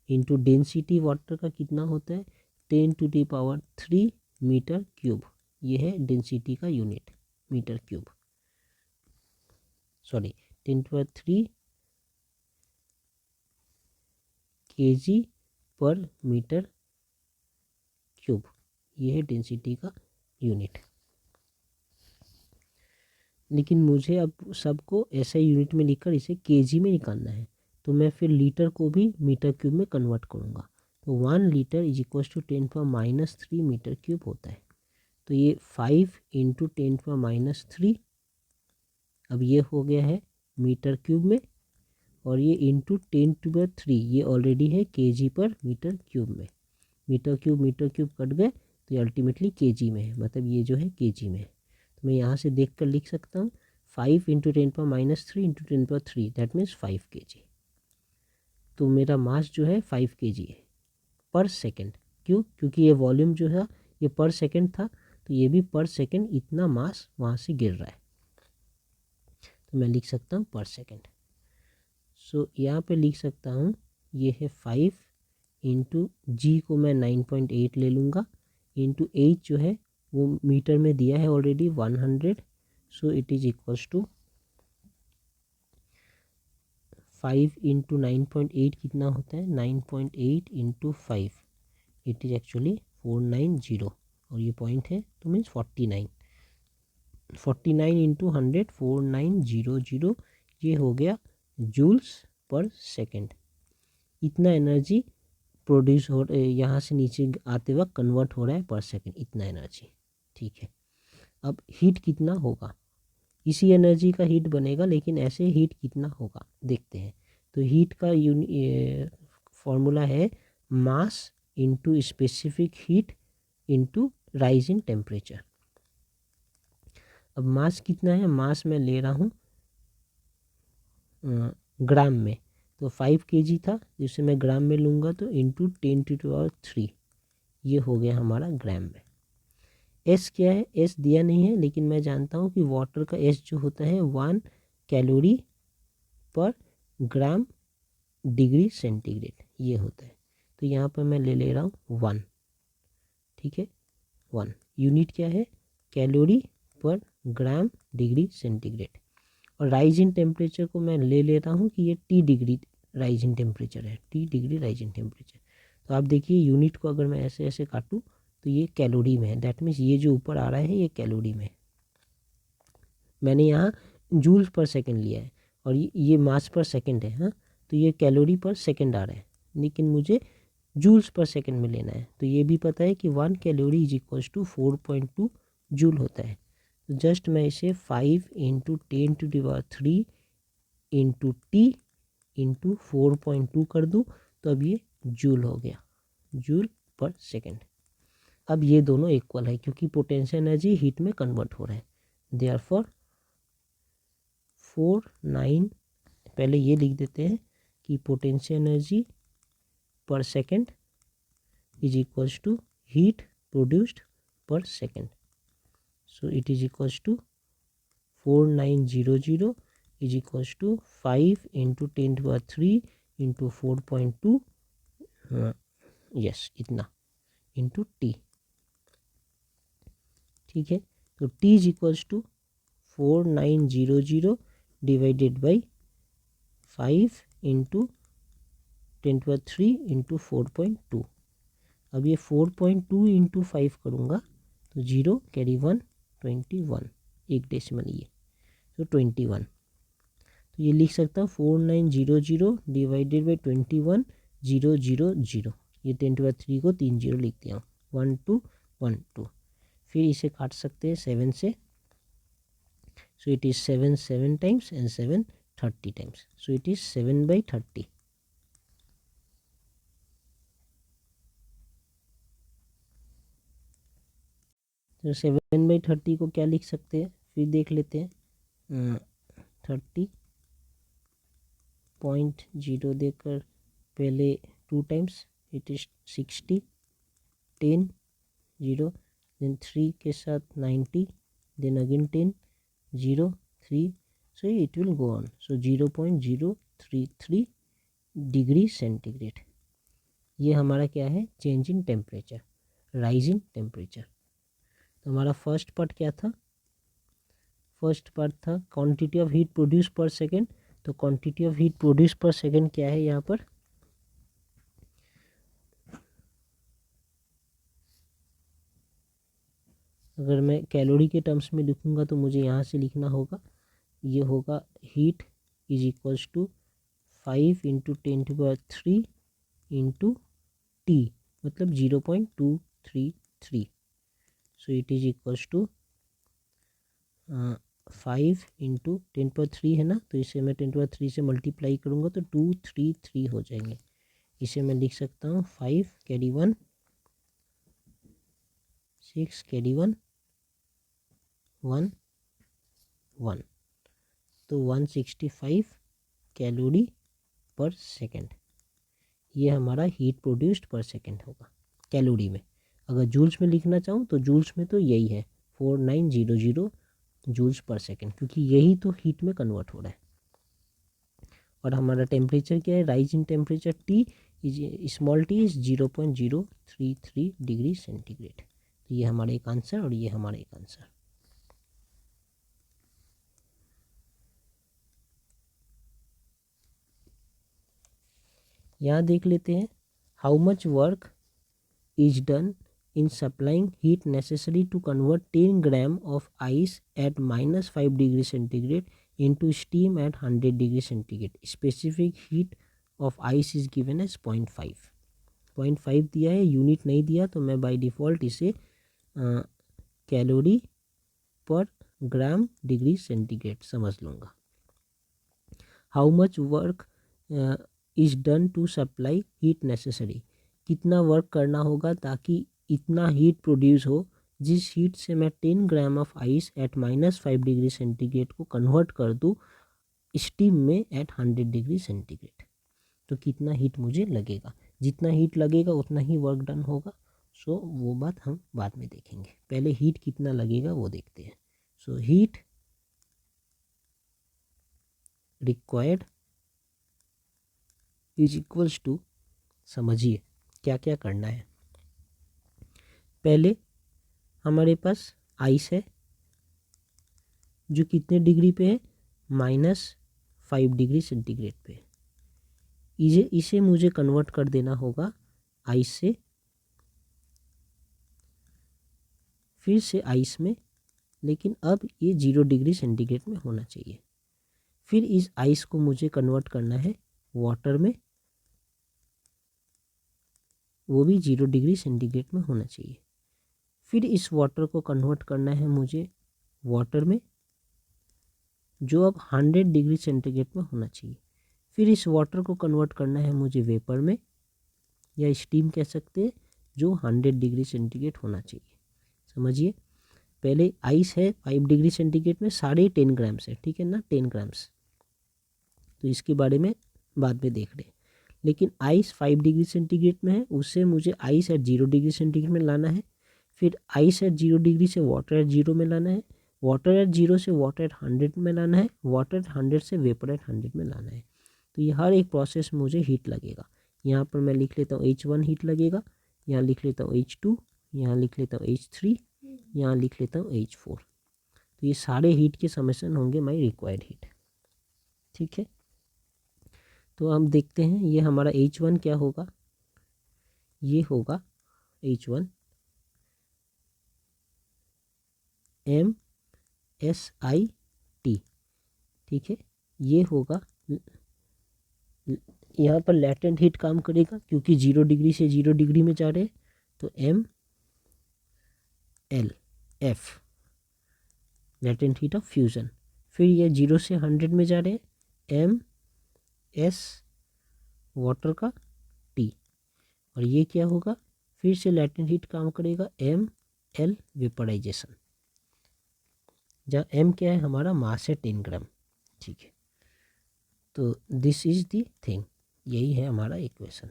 इंटू डेंसिटी वाटर का कितना होता है 10⁻³ मीटर क्यूब, ये है डेंसिटी का unit metre cube, sorry 10⁻³ kg पर मीटर क्यूब, ये है डेंसिटी का यूनिट। लेकिन मुझे अब सबको ऐसे यूनिट में लिखकर इसे केजी में निकालना है, तो मैं फिर लीटर को भी मीटर क्यूब में कन्वर्ट करूँगा। तो 1 litre is equal to 10⁻³ metre cube होता है। तो ये 5 इंटू 10⁻³ अब ये हो गया है मीटर क्यूब में, और ये इंटू 10⁻³ ये ऑलरेडी है केजी पर मीटर क्यूब में। मीटर क्यूब कट गए तो ये अल्टीमेटली केजी में है, मतलब ये जो है केजी में है। तो मैं यहाँ से देख कर लिख सकता हूँ 5 into 10⁻³ into 10⁻³ that means 5 kg। तो मेरा मास जो है 5 kg है पर सेकेंड। क्यों, क्योंकि ये वॉल्यूम जो है ये पर सेकेंड था, तो ये भी पर सेकेंड इतना मास वहाँ से गिर रहा है, तो मैं लिख सकता हूँ पर सेकेंड। सो यहाँ पे लिख सकता हूँ ये है 5 इंटू जी को मैं 9.8 ले लूँगा, इंटू एच जो है वो मीटर में दिया है already 100, so it is equals to 5 into 9.8 कितना होता है 9.8 इंटू 5, इट इज एक्चुअली 490, और ये पॉइंट है तो मीन्स 49 इंटू 100 4900, ये हो गया जूल्स पर सेकेंड। इतना एनर्जी प्रोड्यूस हो यहाँ से नीचे आते वक्त कन्वर्ट हो रहा है पर सेकेंड, इतना एनर्जी। ठीक है, अब हीट कितना होगा, इसी एनर्जी का हीट बनेगा, लेकिन ऐसे हीट कितना होगा देखते हैं। तो हीट का फॉर्मूला है mass into specific heat into rise in temperature. अब मास कितना है, मास मैं ले रहा हूँ ग्राम में, तो 5 kg था जिसे मैं ग्राम में लूँगा तो इंटू 10⁻³ ये हो गया हमारा ग्राम में। एस क्या है, एस दिया नहीं है, लेकिन मैं जानता हूँ कि वाटर का एस जो होता है 1 कैलोरी पर ग्राम डिग्री सेंटीग्रेड ये होता है। तो यहाँ पर मैं ले रहा हूँ 1, ठीक है 1, यूनिट क्या है कैलोरी पर ग्राम डिग्री सेंटीग्रेड। और राइज इन टेम्परेचर को मैं ले लेता हूँ कि ये T degree rise in temperature है, T degree rise in temperature. तो आप देखिए यूनिट को अगर मैं ऐसे ऐसे काटूँ तो ये कैलोरी में है, दैट मीन्स ये जो ऊपर आ रहा है ये कैलोरी में है। मैंने यहाँ जूल्स पर सेकंड लिया है और ये मास पर सेकंड है, हाँ, तो ये कैलोरी पर सेकंड आ रहा है, लेकिन मुझे जूल्स पर सेकंड में लेना है। तो ये भी पता है कि 1 calorie is equals to 4.2 joule होता है। तो जस्ट मैं इसे 5 इंटू 10⁻³ इंटू टी इंटू 4.2 कर दूँ तो अब ये जूल हो गया, जूल पर सेकंड। अब ये दोनों इक्वल है क्योंकि पोटेंशियल एनर्जी हीट में कन्वर्ट हो रहा है। देयरफॉर 49, पहले ये लिख देते हैं कि potential energy per second is equals to heat produced per second. So it is equals to 4900 is equals to 5 into 10⁻³ into 4.2, yes इतना इंटू टी। ठीक है, तो T is equals to 4900 divided by 5 into 10⁻³ into 4.2। अब ये 4.2 into 5 करूँगा तो 0 carry 1 21, एक decimal ये तो 21। तो ये लिख सकता हूँ 4900 डिवाइडेड बाई 21,000, ये 10⁻³ को 3 0 लिख दिया हूँ, 1 2 1 2। फिर इसे काट सकते हैं 7 से, सो it is 7 7 times and 7 30 times, so it is 7/30। तो 7/30 को क्या लिख सकते हैं, फिर देख लेते हैं। 30.0 देकर पहले 2 टाइम्स, इट इज 60, 10, 0, देन 3 के साथ 90, then again 10, 0, 3, so it will go on. So 0.033 degree centigrade ये हमारा क्या है, change in temperature, rise in temperature. तो हमारा फर्स्ट पार्ट क्या था, फर्स्ट पार्ट था क्वांटिटी ऑफ हीट प्रोड्यूस पर सेकेंड। तो क्वांटिटी ऑफ हीट प्रोड्यूस पर सेकेंड क्या है यहाँ पर, अगर मैं कैलोरी के टर्म्स में लिखूंगा तो मुझे यहाँ से लिखना होगा, ये होगा heat is equals to 5 × 10⁻³ into T, मतलब 0.233। So it is equals to 5 × 10⁻³ है ना, तो इसे मैं 10⁻³ से मल्टीप्लाई करूँगा तो 233 हो जाएंगे। इसे मैं लिख सकता हूँ 5 कैरी 1, 6 कैरी 1, 1, 1, तो 165 कैलोरी पर सेकेंड, ये हमारा हीट प्रोड्यूस्ड पर सेकेंड होगा कैलोरी में। अगर जूल्स में लिखना चाहूँ तो जूल्स में तो यही है 4900 जूल्स पर सेकेंड, क्योंकि यही तो हीट में कन्वर्ट हो रहा है। और हमारा टेम्परेचर क्या है, rise in temperature T is small T is 0.033 degree centigrade. तो ये हमारा एक आंसर और ये हमारा एक आंसर। यहाँ देख लेते हैं, how much work is done in supplying heat necessary to convert 10 gram of ice at -5 degree centigrade into steam at 100 degree centigrade. Specific heat of ice is given as 0.5. 0.5 दिया है, यूनिट नहीं दिया, तो मैं बाय डिफ़ॉल्ट इसे calorie पर gram degree centigrade समझ लूँगा। How much work is done to supply heat necessary, कितना वर्क करना होगा ताकि इतना हीट प्रोड्यूस हो, जिस हीट से मैं 10 gram of ice eight -5 degree centigrade को कन्वर्ट कर दूँ स्टीम में एट 100 डिग्री सेंटीग्रेड। तो कितना हीट मुझे लगेगा, जितना हीट लगेगा उतना ही वर्क डन होगा। सो वो बात हम बाद में देखेंगे, पहले हीट कितना लगेगा वो देखते हैं। So heat required is equals to, समझिए क्या क्या करना है। पहले हमारे पास आइस है जो कितने डिग्री पे है, -5 डिग्री सेंटीग्रेड पे। इसे मुझे कन्वर्ट कर देना होगा आइस से फिर से आइस में, लेकिन अब ये 0 डिग्री सेंटीग्रेड में होना चाहिए। फिर इस आइस को मुझे कन्वर्ट करना है वाटर में, वो भी 0 डिग्री सेंटीग्रेड में होना चाहिए। फिर इस वाटर को कन्वर्ट करना है मुझे वाटर में, जो अब 100 डिग्री सेंटीग्रेड में होना चाहिए। फिर इस वाटर को कन्वर्ट करना है मुझे वेपर में, या स्टीम कह सकते हैं, जो 100 डिग्री सेंटीग्रेड होना चाहिए। समझिए, पहले आइस है 5 डिग्री सेंटीग्रेड में, साढ़े 10 ग्राम्स है, ठीक है ना, 10 ग्राम्स, तो इसके बारे में बाद में देख रहे हैं। लेकिन आइस 5 डिग्री सेंटीग्रेड में है, उससे मुझे आइस एट 0 डिग्री सेंटीग्रेड में लाना है। फिर आइस एट 0 डिग्री से वाटर एट 0 में लाना है, वाटर एट 0 से वाटर एट 100 में लाना है, वाटर एट 100 से वेपर एट 100 में लाना है। तो ये हर एक प्रोसेस में मुझे हीट लगेगा। यहाँ पर मैं लिख लेता हूँ H1 हीट लगेगा, यहाँ लिख लेता हूँ H2, यहाँ लिख लेता हूँ H3, यहाँ लिख लेता हूँ H4। तो ये सारे हीट के समेशन होंगे माई रिक्वायर्ड हीट, ठीक है। तो हम देखते हैं, ये हमारा H1 क्या होगा, ये होगा H1 MSIT, ठीक है। ये होगा, यहाँ पर लैटेंट हीट काम करेगा क्योंकि 0 डिग्री से 0 डिग्री में जा रहे हैं, तो MLF latent heat of fusion. फिर ये 0 से 100 में जा रहे हैं, MS वाटर का T। और ये क्या होगा, फिर से लैटेंट हीट काम करेगा, एल वेपराइजेशन, जहाँ एम क्या है हमारा मास है 10 ग्राम। ठीक है, तो दिस इज द थिंग, यही है हमारा इक्वेशन।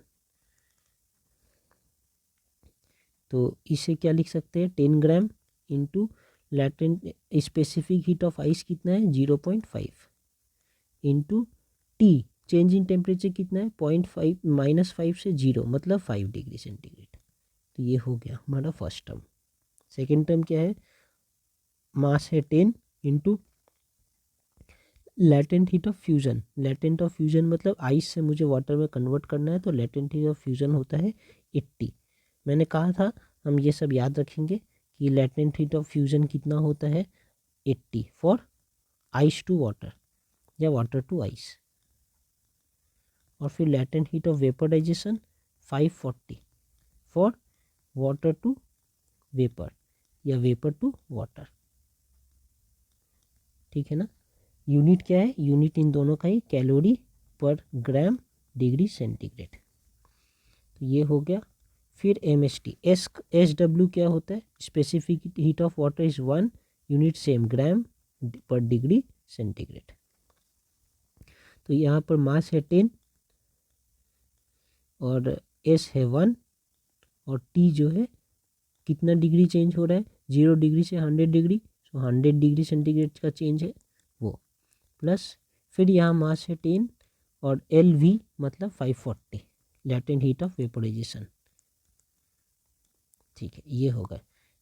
तो इसे क्या लिख सकते हैं, 10 gram into latent specific heat of ice कितना है 0.5 into T change in temperature कितना है 0.5 -5 से 0 मतलब 5 डिग्री सेंटीग्रेड। तो ये हो गया हमारा फर्स्ट टर्म। सेकेंड टर्म क्या है, मास है 10 into latent heat of fusion. Latent of fusion मतलब आइस से मुझे वाटर में कन्वर्ट करना है, तो लैटेंट हीट ऑफ फ्यूजन होता है 80। मैंने कहा था हम ये सब याद रखेंगे कि लैटेंट हीट ऑफ फ्यूजन कितना होता है 80 फॉर आइस टू वाटर या वाटर टू आइस। और फिर latent heat of vaporisation 540 for water to vapour या वेपर टू वाटर। ठीक है ना। यूनिट क्या है, यूनिट इन दोनों का ही कैलोरी पर ग्राम डिग्री सेंटीग्रेड। तो ये हो गया। फिर MHT एस डब्ल्यू क्या होता है, specific heat of water is 1 unit same gram per degree centigrade. तो यहाँ पर मास है 10 और एस है 1 और टी जो है कितना डिग्री चेंज हो रहा है 0 डिग्री से 100 डिग्री, सो 100 डिग्री सेंटीग्रेड का चेंज है वो, प्लस फिर यहाँ मास है 10 और LV मतलब 540 लैटेंट हीट ऑफ वेपोराइजेशन। ठीक है, ये होगा।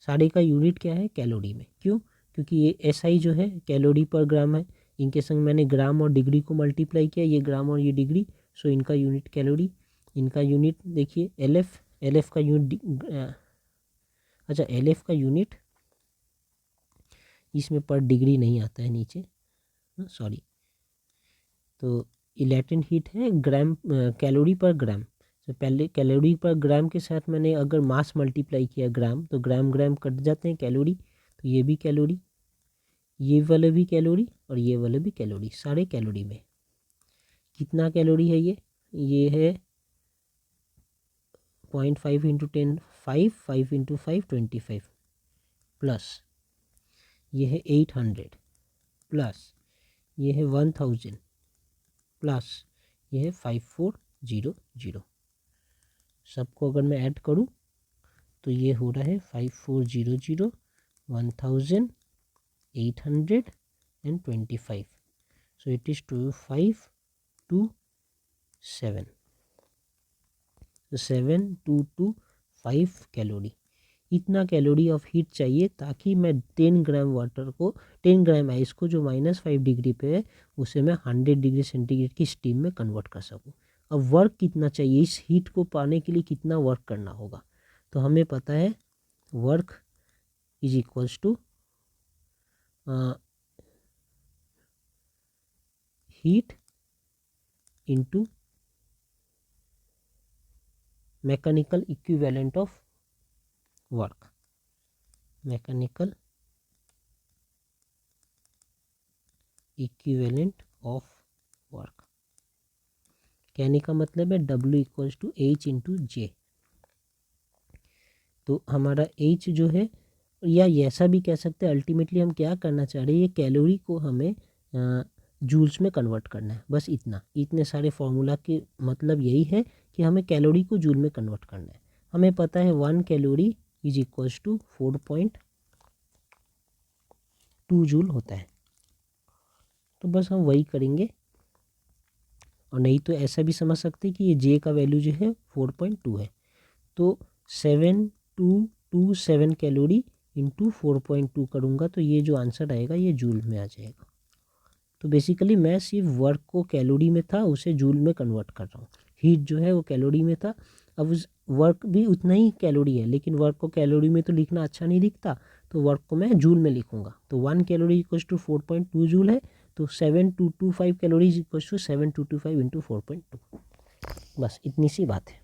सारे का यूनिट क्या है कैलोरी में, क्यों, क्योंकि ये SI जो है कैलोरी पर ग्राम है, इनके संग मैंने ग्राम और डिग्री को मल्टीप्लाई किया, ये ग्राम और ये डिग्री, सो इनका यूनिट कैलोरी। इनका यूनिट देखिए LF का यूनिट, अच्छा LF का यूनिट इसमें पर डिग्री नहीं आता है नीचे, सॉरी। तो लैटेंट हीट है ग्राम कैलोरी पर ग्राम। तो पहले कैलोरी पर ग्राम के साथ मैंने अगर मास मल्टीप्लाई किया ग्राम, तो ग्राम ग्राम कट जाते हैं कैलोरी, तो ये भी कैलोरी, ये वाले भी कैलोरी और ये वाले भी कैलोरी, सारे कैलोरी में। कितना कैलोरी है ये है 0.5 इंटू 10 5 इंटू 5 25 प्लस ये है 800 प्लस ये है 1000 प्लस ये है 5400। सबको अगर मैं ऐड करूं तो ये हो रहा है 5400 1825, सो इट इज़ 2527, 7225 कैलोरी। इतना कैलोरी ऑफ हीट चाहिए ताकि मैं 10 ग्राम वाटर को 10 ग्राम आइस को जो -5 डिग्री पे है उसे मैं 100 डिग्री सेंटीग्रेड की स्टीम में कन्वर्ट कर सकूं। अब वर्क कितना चाहिए, इस हीट को पाने के लिए कितना वर्क करना होगा, तो हमें पता है work is equals to heat into mechanical equivalent of work, mechanical equivalent of work. कहने का मतलब है W equals to H into J। तो हमारा H जो है, या ऐसा भी कह सकते हैं अल्टीमेटली हम क्या करना चाह रहे हैं, ये कैलोरी को हमें जूल्स में कन्वर्ट करना है, बस इतना। इतने सारे फार्मूला के मतलब यही है कि हमें कैलोरी को जूल में कन्वर्ट करना है। हमें पता है 1 calorie is equals to 4.2 joule होता है, तो बस हम वही करेंगे। और नहीं तो ऐसा भी समझ सकते हैं कि ये J का वैल्यू जो है 4.2 है, तो 7227 कैलोरी इंटू 4.2 करूँगा तो ये जो आंसर आएगा ये जूल में आ जाएगा। तो बेसिकली मैं सिर्फ वर्क को कैलोरी में था उसे जूल में कन्वर्ट कर रहा हूँ। हीट जो है वो कैलोरी में था, अब उस वर्क भी उतना ही कैलोरी है, लेकिन वर्क को कैलोरी में तो लिखना अच्छा नहीं दिखता, तो वर्क को मैं जूल में लिखूँगा। तो 1 कैलोरी इक्वल्स टू 4.2 जूल है, तो 7225 कैलोरीज इक्वल्स टू 7225 इंटू 4.2, बस इतनी सी बात है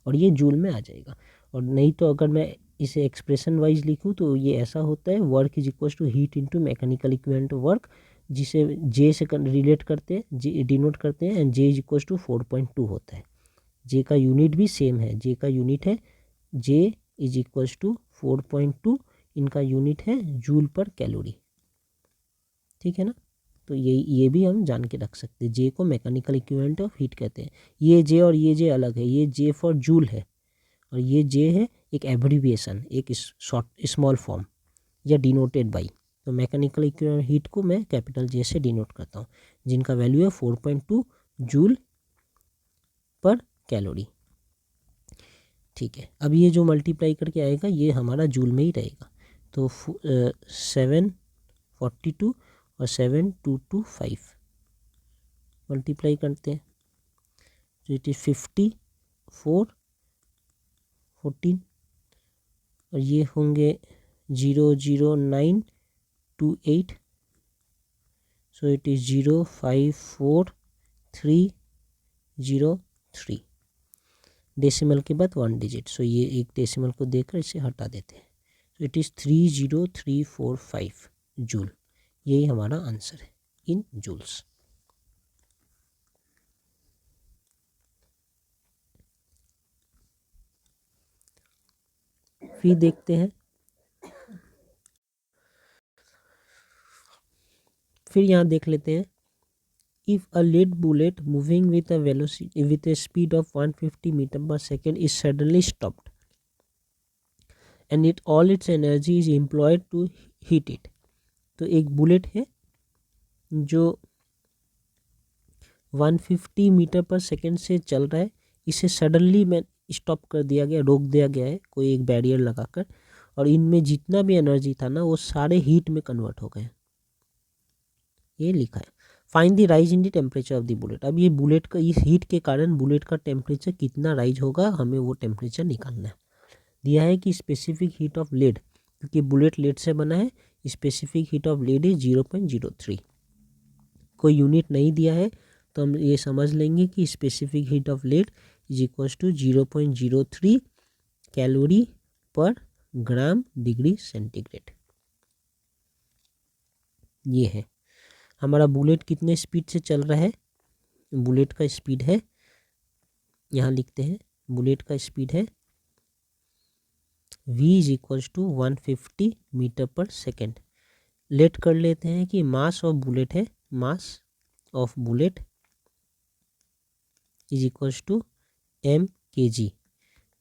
और ये जूल में आ जाएगा। और नहीं तो अगर मैं इसे एक्सप्रेशन वाइज लिखूँ तो ये ऐसा होता है, work is equals to heat into mechanical equivalent of work, जिसे J से रिलेट करते हैं, J डिनोट करते हैं, and J is equals to 4.2 होता है। J का यूनिट भी सेम है, J का यूनिट है J इज इक्वल्स टू 4.2 इनका यूनिट है जूल पर कैलोरी, ठीक है ना। तो ये भी हम जान के रख सकते हैं, जे को मैकेनिकल इक्विवेलेंट ऑफ हीट कहते हैं। ये जे और ये जे अलग है, ये जे फॉर जूल है और ये जे है एक एब्रीविएशन, एक शॉर्ट स्मॉल फॉर्म या डिनोटेड बाई। तो मैकेनिकल इक्विवेलेंट हीट को मैं कैपिटल जे से डिनोट करता हूँ, जिनका वैल्यू है 4.2 जूल पर कैलोरी, ठीक है। अब ये जो मल्टीप्लाई करके आएगा ये हमारा जूल में ही रहेगा। तो 742 और 7225 मल्टीप्लाई करते हैं तो इट इज़ 54 14 और ये होंगे 00928, सो इट इज़ 054303, डेसिमल के बाद 1 डिजिट, सो ये एक डेसिमल को देकर इसे हटा देते हैं, सो इट इज़ 30345 जूल। यही हमारा आंसर है इन जूल्स। फिर देखते हैं, फिर यहाँ देख लेते हैं, if a lead bullet moving with a velocity with a speed of 150 meter per second is suddenly stopped and all its energy is employed to hit it। तो एक बुलेट है जो 150 मीटर पर सेकेंड से चल रहा है, इसे सडनली में स्टॉप कर दिया गया, रोक दिया गया है कोई एक बैरियर लगाकर, और इनमें जितना भी एनर्जी था ना वो सारे हीट में कन्वर्ट हो गए, ये लिखा है। Find the rise in the temperature of the bullet. अब ये बुलेट का इस हीट के कारण बुलेट का टेम्परेचर कितना राइज होगा, हमें वो टेम्परेचर निकालना है। दिया है कि स्पेसिफिक हीट ऑफ लेड, क्योंकि बुलेट लेड से बना है, specific heat of lead is 0.03। कोई यूनिट नहीं दिया है तो हम ये समझ लेंगे कि specific heat of lead is equal to 0.03 calorie पर ग्राम डिग्री सेंटीग्रेड। ये है हमारा बुलेट कितने स्पीड से चल रहा है। बुलेट का स्पीड है, यहाँ लिखते हैं, बुलेट का स्पीड है v is equal to 150 metre पर सेकेंड। लेट कर लेते हैं कि मास ऑफ बुलेट है, mass of bullet is equal to m kg,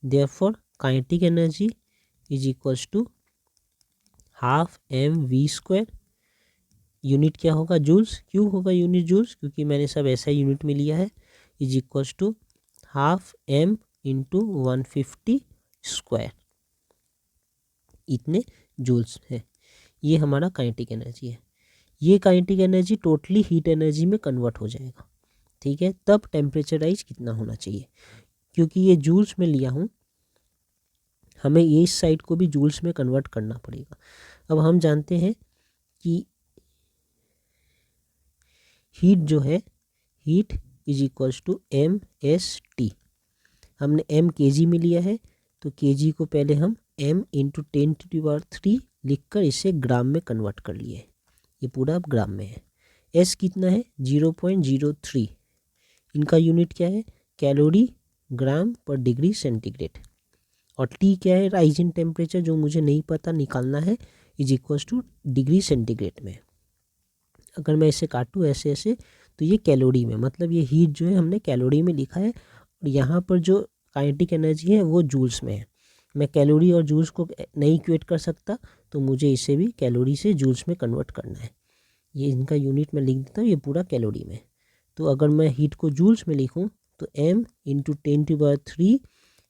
therefore kinetic energy is equal to half mv²। Unit क्या होगा, जूल्स। क्यों होगा यूनिट जूल्स, क्योंकि मैंने सब ऐसा यूनिट में लिया है, is equal to half m into 150², इतने जूल्स है। ये हमारा काइनेटिक एनर्जी है। ये kinetic energy totally heat energy में कन्वर्ट हो जाएगा, ठीक है। तब टेम्परेचर राइज कितना होना चाहिए, क्योंकि ये जूल्स में लिया हूँ, हमें ये इस साइड को भी जूल्स में कन्वर्ट करना पड़ेगा। अब हम जानते हैं कि हीट जो है, heat is equals to mst। हमने m kg में लिया है तो kg को पहले हम m इंटू 10⁻³ लिखकर इसे ग्राम में कन्वर्ट कर लिए। ये पूरा अब ग्राम में है। s कितना है, 0.03। इनका यूनिट क्या है, कैलोरी ग्राम पर डिग्री सेंटीग्रेड। और t क्या है, राइज इन टेम्परेचर, जो मुझे नहीं पता, निकालना है, is equals two degree centigrade में। अगर मैं इसे काटूँ ऐसे ऐसे तो ये कैलोरी में, मतलब ये हीट जो है हमने कैलोरी में लिखा है, और यहाँ पर जो काइनेटिक एनर्जी है वो जूल्स में है। मैं कैलोरी और जूल्स को नहीं इक्वेट कर सकता, तो मुझे इसे भी कैलोरी से जूल्स में कन्वर्ट करना है। ये इनका यूनिट में लिख देता हूँ, ये पूरा कैलोरी में। तो अगर मैं हीट को जूल्स में लिखूँ तो m into 10⁻³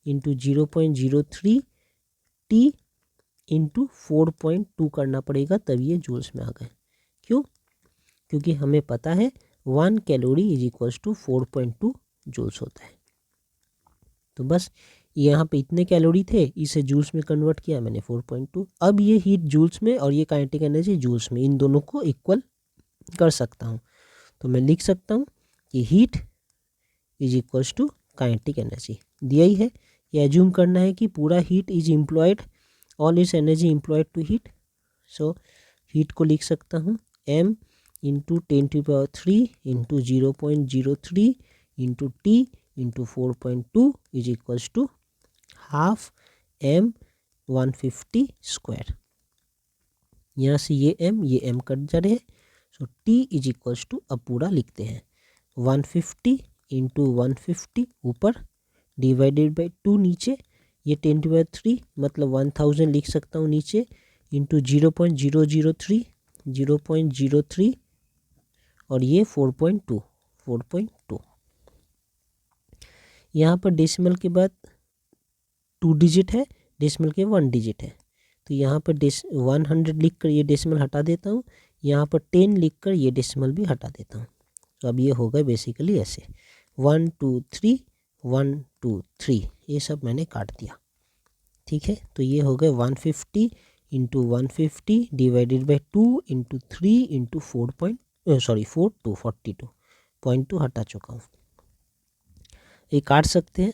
into 0.03 t into 4.2 करना पड़ेगा, तब ये जूल्स में आ गए। क्यों, क्योंकि हमें पता है 1 calorie is equals to 4.2 joules होता है। तो बस यहाँ पे इतने कैलोरी थे, इसे जूल्स में कन्वर्ट किया मैंने 4.2। अब ये हीट जूल्स में और ये काइनेटिक एनर्जी जूल्स में, इन दोनों को इक्वल कर सकता हूँ। तो मैं लिख सकता हूँ कि heat is equals to kinetic energy. दिया ही है, ये एज्यूम करना है कि पूरा heat is employed, all is energy employed to heat. So heat को लिख सकता हूँ m into 10⁻³ into 0.03 into t into 4.2 is equals to half m 150 square. यहाँ से ये m कट जा रहे हैं। So t is equals to, अब पूरा लिखते हैं, 150 इंटू 150 ऊपर डिवाइडेड बाई 2 नीचे, ये 10⁻³ मतलब 1000 लिख सकता हूँ नीचे, इंटू 0.003 और ये 4.2। यहाँ पर डेसिमल के बाद 2 डिजिट है, डेसिमल के 1 डिजिट है, तो यहाँ पर 100 लिख कर ये डेसिमल हटा देता हूँ, यहाँ पर 10 लिख कर ये डेसिमल भी हटा देता हूँ। तो अब ये होगा बेसिकली ऐसे 1 2 3 1 2 3, ये सब मैंने काट दिया। ठीक है, तो ये हो गए 150 into 150 divided by 2 into 3 into 42 हटा चुका हूँ। ये काट सकते हैं,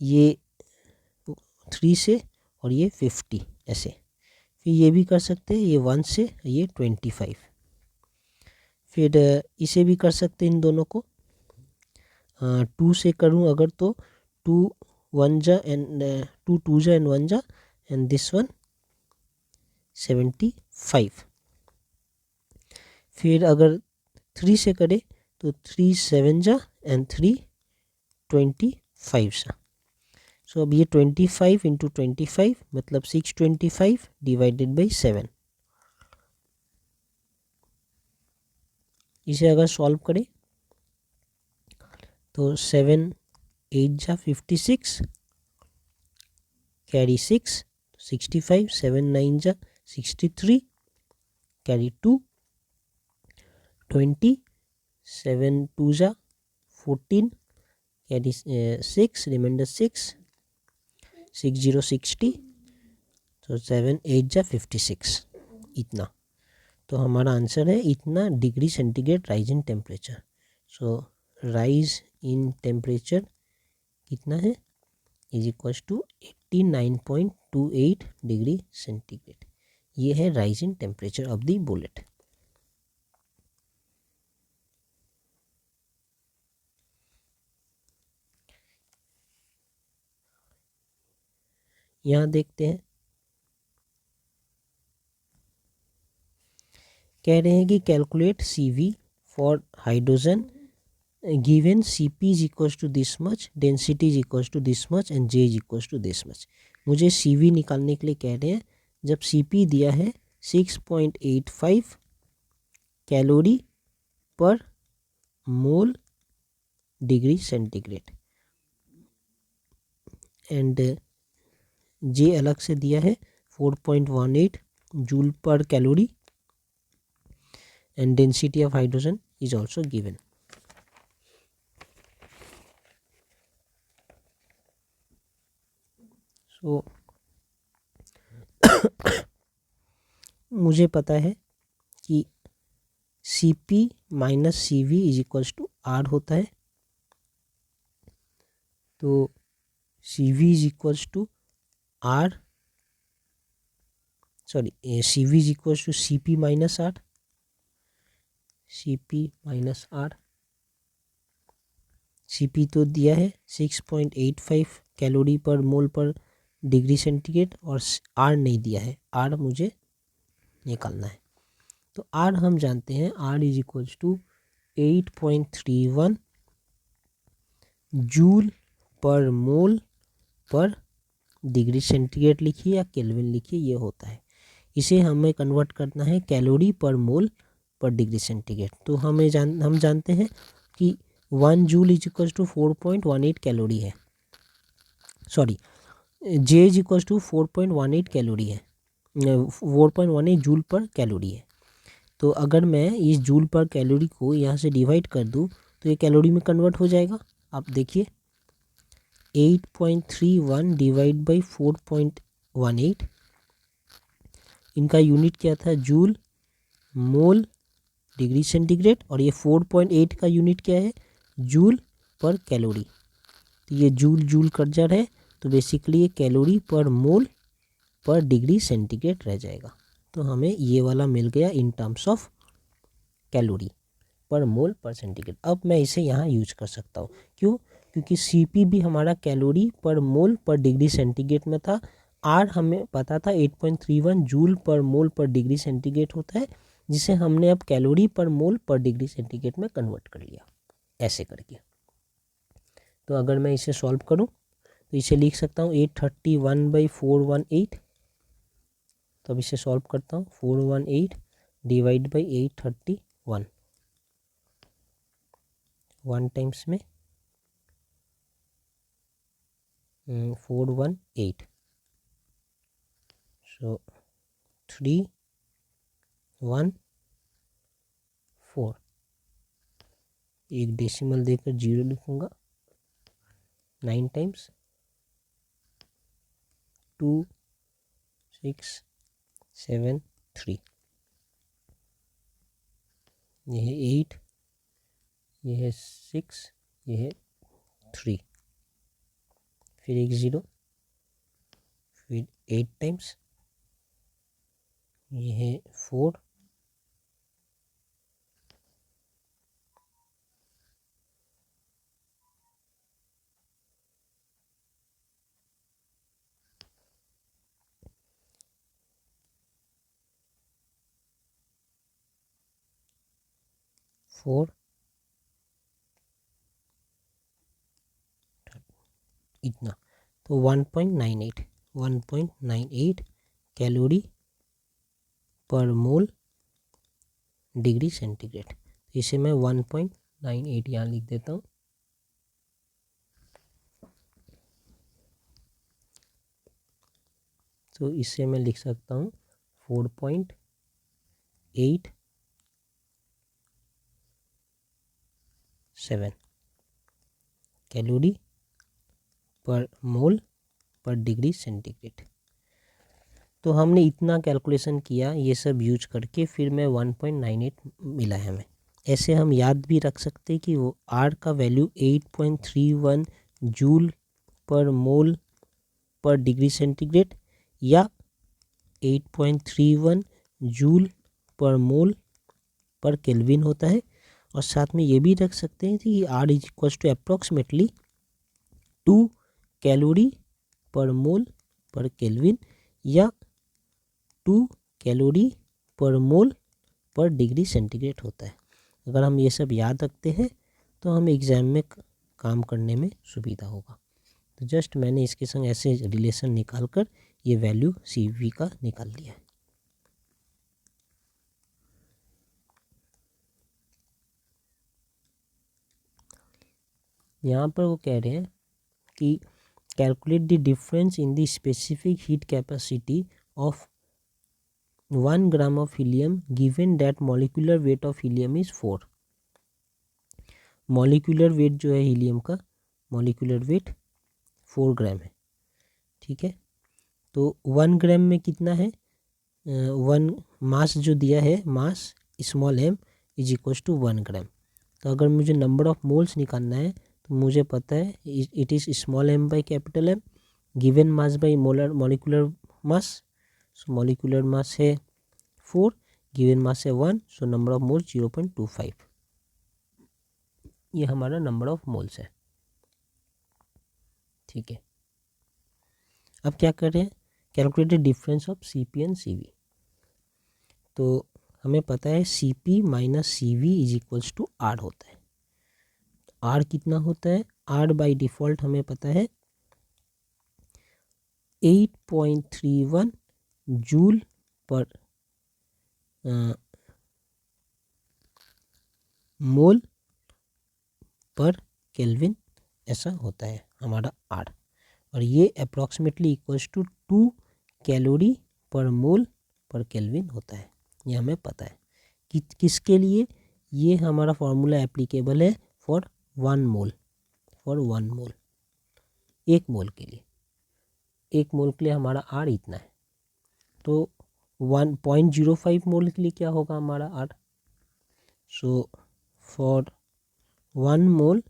ये 3 से और ये 50 ऐसे, फिर ये भी कर सकते हैं, ये 1 से ये 25, फिर इसे भी कर सकते हैं इन दोनों को। 2 से करूँ अगर तो 2 1 जा एंड 2 2 जा एंड 1 जा एंड दिस वन 75। फिर अगर 3 से करे तो 3 7 जा एंड 3 25 सा। सो अब ये 25 इंटू 25 मतलब 625 डिवाइडेड बाई 7। इसे अगर सॉल्व करें तो 7 8 जा 56, कैरी 6 65, 7 9 जा 63, कैरी 2 20, 7 2 जा 14, कैरी 6 रिमाइंडर 6 6 0 60, तो 7 8 जा 56, इतना। तो हमारा आंसर है इतना degree centigrade rise in temperature. So rise in temperature कितना है, is equals to 89.28 degree centigrade. ये है rise in temperature of the bullet. यहाँ देखते हैं, कह रहे हैं कि calculate CV for hydrogen given CP is equals to this much, density is equals to this much and J is equals to this much. मुझे CV निकालने के लिए कह रहे हैं, जब CP दिया है 6.85 कैलोरी पर मोल डिग्री सेंटीग्रेड एंड J अलग से दिया है 4.18 जूल पर calorie and density of hydrogen is also given. So मुझे पता है कि CP minus CV is equals to R होता है, तो CV is equals to R, sorry CV is equals to CP minus R, CP minus R। CP तो दिया है 6.85 कैलोरी पर मोल पर डिग्री सेंटीग्रेड और R नहीं दिया है, R मुझे निकालना है। तो R हम जानते हैं, R is equals to 8.31 joule per mole पर डिग्री सेंटीग्रेड लिखिए या केल्विन लिखिए, ये होता है। इसे हमें कन्वर्ट करना है कैलोरी पर मोल पर डिग्री सेंटीग्रेड। तो हम जानते हैं कि 1 joule is equals to 4.18 calorie है, sorry J is equals to 4.18 calorie है, 4.18 जूल पर कैलोरी है। तो अगर मैं इस जूल पर कैलोरी को यहाँ से डिवाइड कर दूँ तो ये कैलोरी में कन्वर्ट हो जाएगा। आप देखिए 8.31 डिवाइड बाई 4.18, इनका यूनिट क्या था, जूल मोल डिग्री सेंटीग्रेड, और ये 4.8 का यूनिट क्या है, जूल पर कैलोरी। तो ये जूल जूल कट जा रहा है, तो बेसिकली ये कैलोरी पर मोल पर डिग्री सेंटीग्रेड रह जाएगा। तो हमें ये वाला मिल गया इन टर्म्स ऑफ कैलोरी पर मोल पर सेंटीग्रेड। अब मैं इसे यहाँ यूज कर सकता हूँ, क्यों, क्योंकि CP भी हमारा कैलोरी पर मोल पर डिग्री सेंटीग्रेड में था, आर हमें पता था 8.31 जूल पर मोल पर डिग्री सेंटीग्रेड होता है, जिसे हमने अब कैलोरी पर मोल पर डिग्री सेंटीग्रेड में कन्वर्ट कर लिया ऐसे करके। तो अगर मैं इसे सॉल्व करूं तो इसे लिख सकता हूं 831/418। तो अब इसे सॉल्व करता हूं, 418 डिवाइड बाई 831, 1 टाइम्स में 418, सो 314, एक डेसिमल देकर 0 लिखूंगा, 9 टाइम्स 2673, यह है 8, यह है 6, यह है 3, फिर एक 0, फिर 8 टाइम्स, यह है 4, इतना। तो 1.98 कैलोरी पर मोल डिग्री सेंटीग्रेड। इसे मैं 1.98 यहाँ लिख देता हूँ। तो इसे मैं लिख सकता हूँ 4.87 कैलोरी पर मोल पर डिग्री सेंटीग्रेड। तो हमने इतना कैलकुलेशन किया ये सब यूज करके, फिर मैं 1.98 मिला है हमें। ऐसे हम याद भी रख सकते हैं कि वो आर का वैल्यू 8.31 जूल पर मोल पर डिग्री सेंटीग्रेड या 8.31 joule per mole per kelvin होता है। और साथ में ये भी रख सकते हैं कि R is equal to approximately 2 calorie पर मोल पर केल्विन या 2 कैलोरी पर मोल पर डिग्री सेंटीग्रेड होता है। अगर हम ये सब याद रखते हैं तो हम एग्ज़ाम में काम करने में सुविधा होगा। तो जस्ट मैंने इसके संग ऐसे रिलेशन निकाल कर ये वैल्यू CV का निकाल लिया है। यहाँ पर वो कह रहे हैं कि calculate the difference in the specific heat capacity of 1 gram of helium given that molecular weight of helium is 4। Molecular weight जो है हीलियम का, मॉलिक्यूलर वेट 4 ग्राम है, ठीक है। तो 1 ग्राम में कितना है, 1 मास जो दिया है, mass small m is equal to 1 gram. तो अगर मुझे नंबर ऑफ मोल्स निकालना है तो मुझे पता है it is small m by capital M, given mass by molecular mass. So molecular mass है 4, गिवन मास है 1, सो नंबर ऑफ मोल्स 0.25। ये हमारा नंबर ऑफ मोल्स है, ठीक है। अब क्या कर रहे हैं, calculate the difference of CP and CV। तो हमें पता है CP minus CV is equals to R होता है। R कितना होता है, R बाई डिफ़ॉल्ट हमें पता है 8.31 joule per mole per kelvin, ऐसा होता है हमारा R। और ये अप्रॉक्सीमेटली इक्वल्स टू 2 कैलोरी पर मोल पर केल्विन होता है। ये हमें पता है कि किसके लिए ये हमारा फॉर्मूला एप्लीकेबल है, फॉर 1 मोल, फॉर 1 मोल, 1 मोल के लिए। 1 मोल के लिए हमारा R इतना है। तो 1.05 मोल के लिए क्या होगा हमारा R। So for 1 mole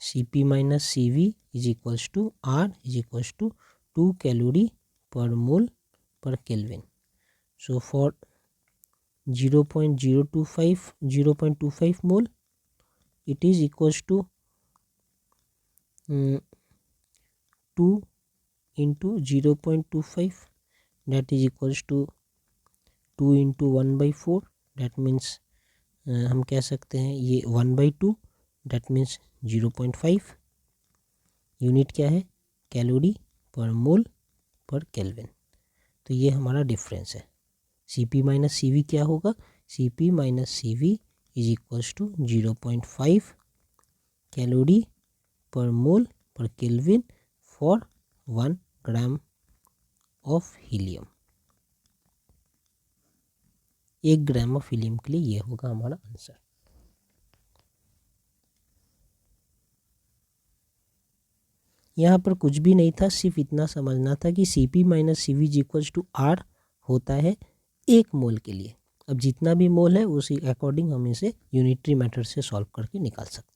CP minus CV is equals to R is equals to 2 calorie पर mole per kelvin. So for 0.25 mole it is equals to 2 into 0.25 that is equals to 2 into 1/4 that means हम कह सकते हैं ये 1/2 that means 0.5। Unit क्या है? Calorie पर mole per kelvin. तो ये हमारा डिफरेंस है। Cp माइनस सी वी क्या होगा? Cp minus C V is equals to 0.5 calorie पर mole per kelvin for 1 gram of helium. 1 gram of helium के लिए ये होगा हमारा आंसर। यहाँ पर कुछ भी नहीं था, सिर्फ इतना समझना था कि Cp minus C V equals to R होता है 1 मोल के लिए। अब जितना भी मोल है उसी अकॉर्डिंग हम इसे यूनिटरी मेथड से सॉल्व करके निकाल सकते हैं।